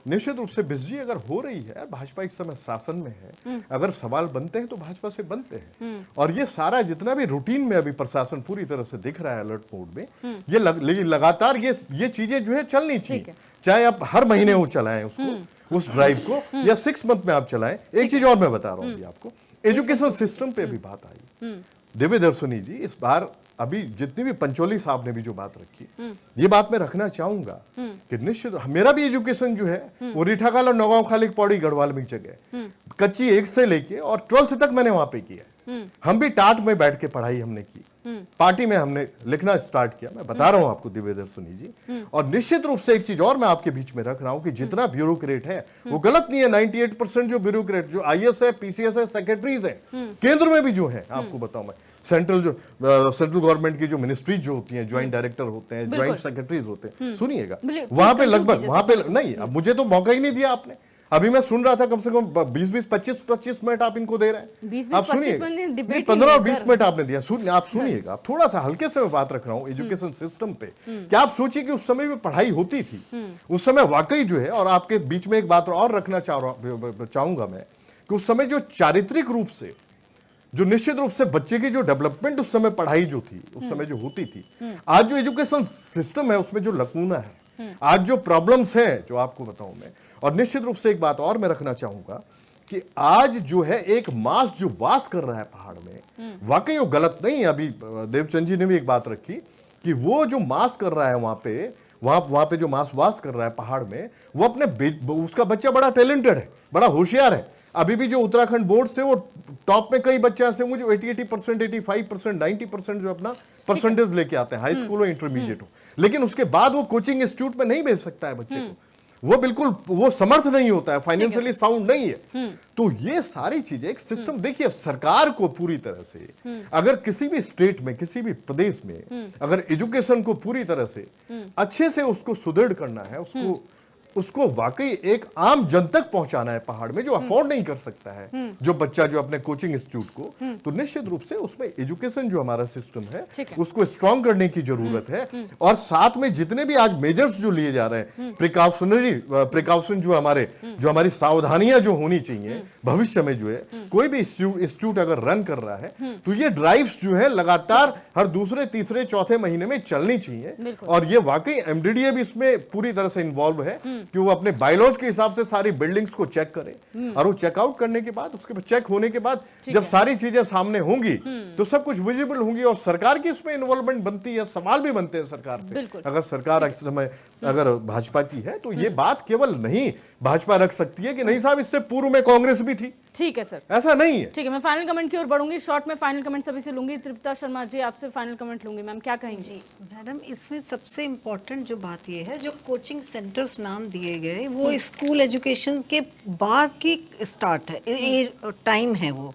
निश्चित रूप से बिजली अगर हो रही है, भाजपा इस समय शासन में है, अगर सवाल बनते हैं तो भाजपा से बनते हैं। और ये सारा जितना भी रूटीन में अभी प्रशासन पूरी तरह से दिख रहा है अलर्ट मोड में, ये लगातार ये चीजें जो है चलनी चाहिए, चाहे आप हर महीने वो चलाएं उसको, उस ड्राइव को, या 6 मंथ में आप चलाएं। एक चीज और मैं बता रहा हूं अभी आपको, एजुकेशन सिस्टम पे भी बात आई। दिव्य दर्शनी जी इस बार अभी जितनी भी पंचोली साहब ने भी जो बात रखी, ये बात मैं रखना चाहूंगा कि निश्चित मेरा भी एजुकेशन जो है वो रीठाखाल और नौगांव खाली पौड़ी गढ़वाल में जगह, कच्ची 1 से लेके और 12th तक मैंने वहां पे किया। हम भी टाट में बैठ के पढ़ाई हमने की, पार्टी में हमने लिखना स्टार्ट किया, मैं बता रहा हूं आपको दिव्य दर्शनी जी। और निश्चित रूप से एक चीज और मैं आपके बीच में रख रहा हूं कि जितना ब्यूरोक्रेट है वो गलत नहीं है। 98% जो ब्यूरोक्रेट जो IAS है, PCS है, सेक्रेटरीज है, केंद्र में भी जो है, आपको बताऊं मैं, सेंट्रल गवर्नमेंट की जो मिनिस्ट्रीज जो होती हैं, ज्वाइंट डायरेक्टर होते हैं, ज्वाइंट सेक्रेटरीज होते हैं, सुनिएगा वहां पे लगभग वहां पे नहीं, अब मुझे तो मौका ही नहीं दिया आपने। अभी मैं सुन रहा था कम से कम 20-20, 25-25 मिनट आप इनको दे रहे हैं, आप सुनिए, 15 और 20 मिनट आपने दिया, आप सुनिएगा, थोड़ा सा हल्के से मैं बात रख रहा हूँ एजुकेशन सिस्टम पे। क्या आप सोचिए कि उस समय में पढ़ाई होती थी, उस समय वाकई जो है, और आपके बीच में एक बात और रखना चाहूंगा मैं कि उस समय जो चारित्रिक रूप से जो निश्चित रूप से बच्चे की जो डेवलपमेंट उस समय पढ़ाई जो थी उस समय जो होती थी, आज जो एजुकेशन सिस्टम है उसमें जो लकूना है, आज जो प्रॉब्लम्स हैं जो आपको बताऊं मैं। और निश्चित रूप से एक बात और मैं रखना चाहूंगा कि आज जो है एक मास जो वास कर रहा है पहाड़ में, वाकई वो गलत नहीं है। अभी देवचंद जी ने भी एक बात रखी कि वो जो मास कर रहा है वहां पे जो मास वास कर रहा है पहाड़ में, वो उसका बच्चा बड़ा टैलेंटेड है, बड़ा होशियार है। अभी भी जो उत्तराखंड बोर्ड से वो टॉप में कई बच्चे ऐसे होंगे जो 80% 85% 90% जो अपना परसेंटेज लेके आते हैं, हाई स्कूल हो इंटरमीडिएट हो, लेकिन उसके बाद वो कोचिंग इंस्टीट्यूट में नहीं भेज सकता है बच्चे को, वो बिल्कुल वो समर्थ नहीं होता है, फाइनेंशियली साउंड नहीं है। तो ये सारी चीजें एक सिस्टम, देखिए सरकार को पूरी तरह से अगर किसी भी स्टेट में, किसी भी प्रदेश में अगर एजुकेशन को पूरी तरह से अच्छे से उसको सुदृढ़ करना है, उसको वाकई एक आम जन तक पहुंचाना है पहाड़ में, जो अफोर्ड नहीं कर सकता है जो बच्चा जो अपने कोचिंग इंस्टीट्यूट को, तो निश्चित रूप से उसमें एजुकेशन जो हमारा सिस्टम है उसको स्ट्रॉन्ग करने की जरूरत है। और साथ में जितने भी आज मेजर्स जो लिए जा रहे हैं, प्रिकॉशन जो हमारी सावधानियां जो होनी चाहिए भविष्य में, जो है कोई भी इंस्टीट्यूट अगर रन कर रहा है तो ये ड्राइव्स जो है लगातार हर दूसरे तीसरे चौथे महीने में चलनी चाहिए। और ये वाकई MDDA भी इसमें पूरी तरह से इन्वॉल्व है कि वो अपने बायलॉज के हिसाब से सारी बिल्डिंग्स को चेक करे, और वो चेकआउट करने के बाद, उसके बाद चेक होने के बाद जब सारी चीजें सामने होंगी तो सब कुछ विजिबल होंगी, और सरकार की इसमें इन्वॉल्वमेंट बनती है, सवाल भी बनते हैं सरकार से। अगर सरकार अगर भाजपा की है तो ये बात केवल नहीं भाजपा रख सकती है कि नहीं साहब इससे पूर्व में कांग्रेस भी थी। ठीक है सर, ऐसा नहीं है। ठीक है, मैं फाइनल कमेंट की ओर बढ़ूंगी, शॉर्ट में फाइनल कमेंट सभी से लूंगी। तृप्ता शर्मा जी आपसे फाइनल कमेंट लूंगी, मैम क्या कहेंगी? जी मैडम, इसमें सबसे इम्पोर्टेंट जो बात ये है, जो कोचिंग सेंटर्स नाम दिए गए वो स्कूल एजुकेशन के बाद की स्टार्ट है, ये टाइम है वो।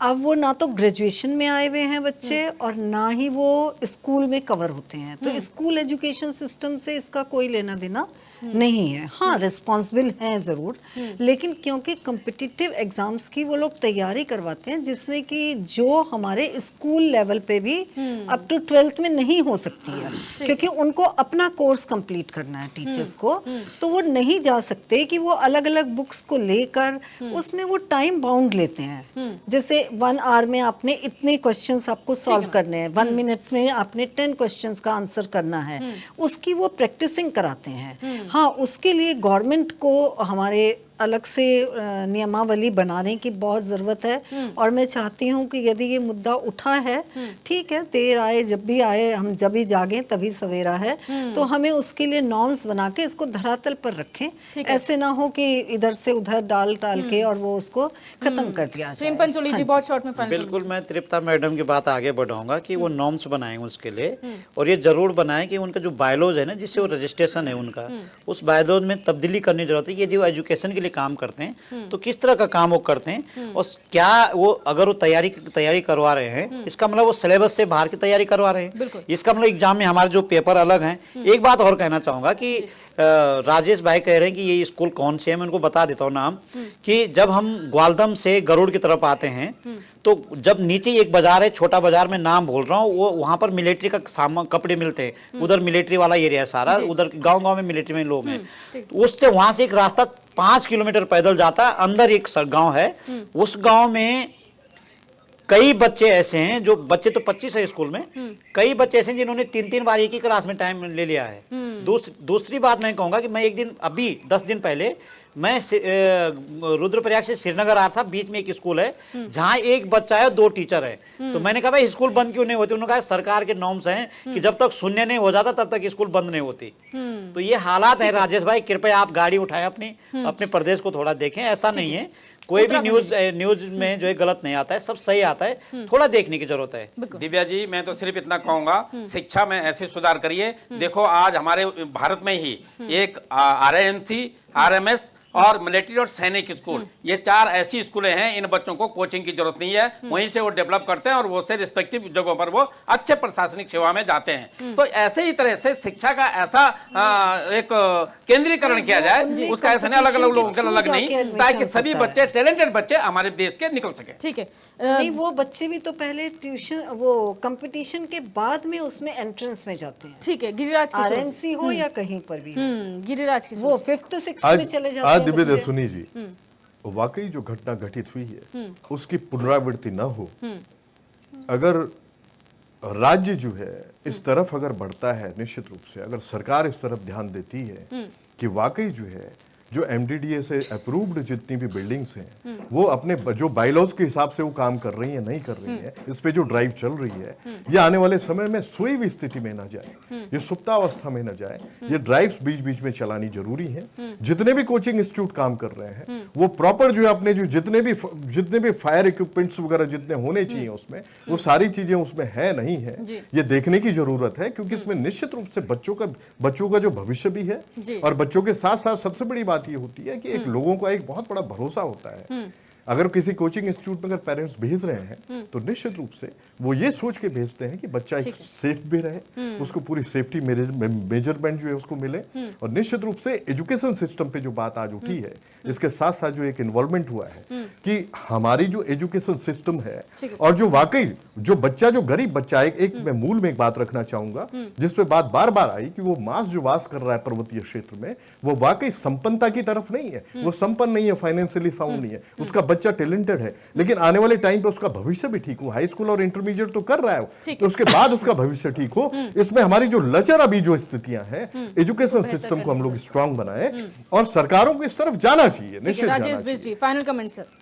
अब वो ना तो ग्रेजुएशन में आए हुए हैं बच्चे और ना ही वो स्कूल में कवर होते हैं, तो स्कूल एजुकेशन सिस्टम से इसका कोई लेना देना नहीं है। हाँ, रिस्पॉन्सिबल हैं ज़रूर, लेकिन क्योंकि कॉम्पिटिटिव एग्जाम्स की वो लोग तैयारी करवाते हैं जिसमें कि जो हमारे स्कूल लेवल पे भी अप टू 12th में नहीं हो सकती है, क्योंकि उनको अपना कोर्स कंप्लीट करना है टीचर्स को, तो वो नहीं जा सकते कि वो अलग अलग बुक्स को लेकर उसमें वो टाइम बाउंड लेते हैं। जैसे 1 आवर में आपने इतने क्वेश्चंस आपको सॉल्व करने हैं, 1 मिनट में आपने 10 क्वेश्चंस का आंसर करना है, उसकी वो प्रैक्टिसिंग कराते हैं। हाँ, उसके लिए गवर्नमेंट को हमारे अलग से नियमावली बनाने की बहुत ज़रूरत है। और मैं चाहती हूँ कि यदि ये मुद्दा उठा है, ठीक है, देर आए जब भी आए, हम जब भी जागें तभी सवेरा है, तो हमें उसके लिए नॉर्म्स बना के इसको धरातल पर रखें। ऐसे ना हो कि इधर से उधर डाल के और वो उसको खत्म कर दिया प्रेम जाए। पंचोली जी, बहुत शॉर्ट में फाइनल बिल्कुल, मैं तृप्ता मैडम की बात आगे बढ़ाऊंगा कि वो नॉर्म्स बनाएं उसके लिए, और ये जरूर बनाएं कि उनका जो बायलॉज है ना, जिससे वो रजिस्ट्रेशन है उनका, उस बायलॉज में तब्दीली करने की जरूरत है। यदि वो एजुकेशन के लिए काम करते हैं तो किस तरह का काम वो करते हैं, और क्या वो अगर वो तैयारी करवा रहे हैं, इसका मतलब वो सिलेबस से बाहर की तैयारी करवा रहे हैं, इसका मतलब एग्जाम में हमारे जो पेपर अलग हैं। एक बात और कहना चाहूंगा कि राजेश भाई कह रहे हैं कि ये स्कूल कौन से है, मैं उनको बता देता हूँ नाम, कि जब हम ग्वालदम से गरुड़ की तरफ आते हैं तो जब नीचे एक बाजार है, छोटा बाजार में नाम भूल रहा हूँ, वो वहाँ पर मिलिट्री का सामान कपड़े मिलते हैं, उधर मिलिट्री वाला एरिया है सारा, उधर गांव में मिलिट्री में लोग हैं। तो उससे वहाँ से एक रास्ता 5 किलोमीटर पैदल जाता है, अंदर एक गांव है, उस गांव में कई बच्चे ऐसे हैं, जो बच्चे तो 25 है स्कूल में, कई बच्चे ऐसे हैं जिन्होंने 3-3 बार एक ही क्लास में टाइम ले लिया है। दूसरी बात मैं कहूंगा कि मैं एक दिन अभी 10 दिन पहले मैं रुद्रप्रयाग से श्रीनगर आया था, बीच में एक स्कूल है जहाँ एक बच्चा है, 2 टीचर है। तो मैंने कहा भाई स्कूल बंद क्यों नहीं होती, उन्होंने कहा सरकार के नॉर्म्स हैं कि जब तक शून्य नहीं हो जाता तब तक स्कूल बंद नहीं होती। तो ये हालात है राजेश भाई, कृपया आप गाड़ी उठाएं, अपने प्रदेश को थोड़ा देखें। ऐसा नहीं है, कोई भी न्यूज में जो है गलत नहीं आता है, सब सही आता है, थोड़ा देखने की जरूरत है। दिव्या जी, मैं तो सिर्फ इतना कहूंगा, शिक्षा में ऐसे सुधार करिए। देखो आज हमारे भारत में ही एक RAMC, RMS और मिलिट्री और सैनिक स्कूल, ये 4 ऐसी स्कूलें हैं, इन बच्चों को कोचिंग की जरूरत नहीं है, वहीं से वो डेवलप करते हैं और वो से रिस्पेक्टिव जगहों पर वो अच्छे प्रशासनिक सेवा में जाते हैं। तो ऐसे ही तरह से शिक्षा का ऐसा एक केंद्रीकरण किया जाए, उसका ऐसा नहीं अलग अलग लोगों के अलग नहीं, ताकि सभी बच्चे, टैलेंटेड बच्चे हमारे देश के निकल सके। ठीक है, नहीं, वो बच्चे भी तो पहले ट्यूशन, वो कंपटीशन के बाद में उसमें एंट्रेंस में जाते हैं। ठीक है, गिरिराज किशोर। RMC हो या कहीं पर भी, गिरिराज किशोर। वो 5th 6th में चले जाते आज हैं दिव्य बच्चे। दर्शनी जी, वाकई जो घटना घटित हुई है उसकी पुनरावृत्ति न हो, अगर राज्य जो है इस तरफ अगर बढ़ता है, निश्चित रूप से अगर सरकार इस तरफ ध्यान देती है कि वाकई जो है जो MDDA से अप्रूव्ड जितनी भी बिल्डिंग्स हैं वो अपने जो बायलॉज के हिसाब से वो काम कर रही है, नहीं कर रही है, इस पे जो ड्राइव चल रही है, ये आने वाले समय में सोई भी स्थिति में ना जाए, ये सुप्तावस्था में ना जाए, ये ड्राइव्स बीच बीच में चलानी जरूरी है। जितने भी कोचिंग इंस्टीट्यूट काम कर रहे हैं वो प्रॉपर जो है अपने जो जितने भी फायर इक्विपमेंट्स वगैरह जितने होने चाहिए उसमें, वो सारी चीजें उसमें है नहीं है, ये देखने की जरूरत है, क्योंकि इसमें निश्चित रूप से बच्चों का जो भविष्य भी है, और बच्चों के साथ साथ सबसे बड़ी बात ये होती है कि एक लोगों का एक बहुत बड़ा भरोसा होता है। अगर किसी कोचिंग इंस्टीट्यूट में अगर पेरेंट्स भेज रहे हैं तो निश्चित रूप से वो ये सोच के भेजते हैं कि बच्चा एक सेफ भी रहे, उसको पूरी सेफ्टी मेजरमेंट जो है उसको मिले, और निश्चित रूप से एजुकेशन सिस्टम पे जो बात आज उठी है, इसके साथ साथ जो एक इन्वॉल्वमेंट हुआ है कि हमारी जो एजुकेशन सिस्टम है, और जो वाकई जो बच्चा, जो गरीब बच्चा, एक मैं मूल में एक बात रखना चाहूंगा जिसपे बात बार बार आई कि वो मास जो वास कर रहा है पर्वतीय क्षेत्र में, वो वाकई संपन्नता की तरफ नहीं है, वो संपन्न नहीं है, फाइनेंशियली साउंड नहीं है, उसका बच्चा टैलेंटेड है, लेकिन आने वाले टाइम पे उसका भविष्य भी ठीक हो, हाई स्कूल और इंटरमीडिएट तो कर रहा है, तो उसके बाद उसका भविष्य ठीक हो, इसमें हमारी जो लचर अभी जो स्थितियां हैं, एजुकेशन सिस्टम को हम लोग स्ट्रांग बनाए, और सरकारों को इस तरफ जाना चाहिए, निश्चित जाना राजेश बिज जी, फाइनल कमेंट सर।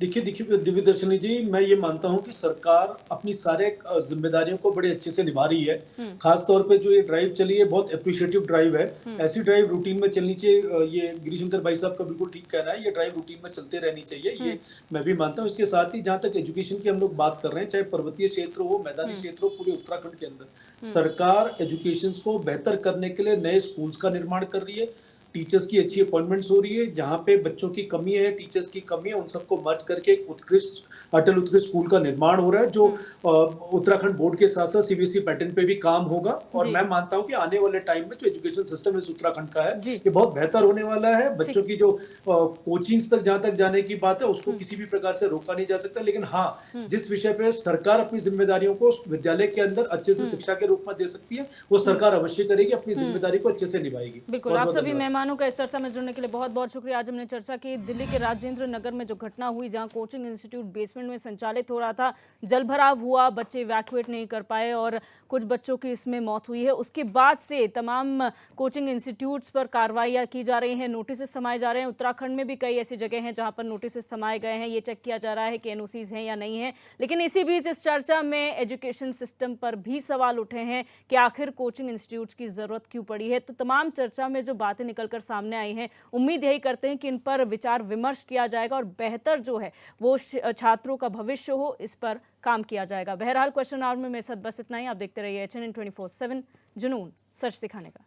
देखिए दिव्य दर्शनी जी, मैं ये मानता हूं कि सरकार अपनी सारे जिम्मेदारियों को बड़े अच्छे से निभा रही है। खास तौर पे जो ये ड्राइव चली है, बहुत अप्रिशिएटिव ड्राइव है। ऐसी ड्राइव रूटीन में चलनी चाहिए। ये गिरीशंकर भाई साहब का बिल्कुल ठीक कहना है, ये ड्राइव रूटीन में चलते रहनी चाहिए, ये मैं भी मानता हूँ। इसके साथ ही जहाँ तक एजुकेशन की हम लोग बात कर रहे हैं, चाहे पर्वतीय क्षेत्र हो, मैदानी क्षेत्र हो, पूरे उत्तराखंड के अंदर सरकार एजुकेशन को बेहतर करने के लिए नए स्कूल्स का निर्माण कर रही है। टीचर्स की अच्छी अपॉइंटमेंट्स हो रही है, जहाँ पे बच्चों की कमी है, टीचर्स की कमी है, उन सबको मर्ज करके एक उत्कृष्ट अटल उत्कृष्ट स्कूल का निर्माण हो रहा है, जो उत्तराखंड बोर्ड के साथ साथ CBSE पैटर्न पे भी काम होगा। और मैं मानता हूँ कि आने वाले टाइम में जो एजुकेशन सिस्टम इस उत्तराखंड का है, ये बहुत बेहतर होने वाला है। बच्चों की जो कोचिंग्स तक जहाँ तक जाने की बात है, उसको किसी भी प्रकार से रोका नहीं जा सकता, लेकिन हाँ, जिस विषय पे सरकार अपनी जिम्मेदारियों को विद्यालय के अंदर अच्छे से शिक्षा के रूप में दे सकती है, वो सरकार अवश्य करेगी, अपनी जिम्मेदारी को अच्छे से निभाएगी। बिल्कुल, आप सभी मेहमान सुभानु का इस चर्चा में जुड़ने के लिए बहुत बहुत शुक्रिया। आज हमने चर्चा की दिल्ली के राजेंद्र नगर में जो घटना हुई, जहां कोचिंग इंस्टीट्यूट बेसमेंट में संचालित हो रहा था, जलभराव हुआ, बच्चे इवैक्यूएट नहीं कर पाए और कुछ बच्चों की इसमें मौत हुई है। उसके बाद से तमाम कोचिंग इंस्टीट्यूट्स पर कार्रवाइयाँ की जा रही हैं, नोटिस थमाए जा रहे हैं। उत्तराखंड में भी कई ऐसी जगह हैं जहाँ पर नोटिस थमाए गए हैं। ये चेक किया जा रहा है कि एनओसीज हैं या नहीं है। लेकिन इसी बीच इस चर्चा में एजुकेशन सिस्टम पर भी सवाल उठे हैं कि आखिर कोचिंग इंस्टीट्यूट्स की जरूरत क्यों पड़ी है। तो तमाम चर्चा में जो बातें निकलकर सामने आई हैं, उम्मीद यही करते हैं कि इन पर विचार विमर्श किया जाएगा और बेहतर जो है वो छात्रों का भविष्य हो, इस पर काम किया जाएगा। बहरहाल क्वेश्चन आवर में मेरे साथ बस इतना ही। आप देखते रहिए HNN 24/7, जुनून सच दिखाने का।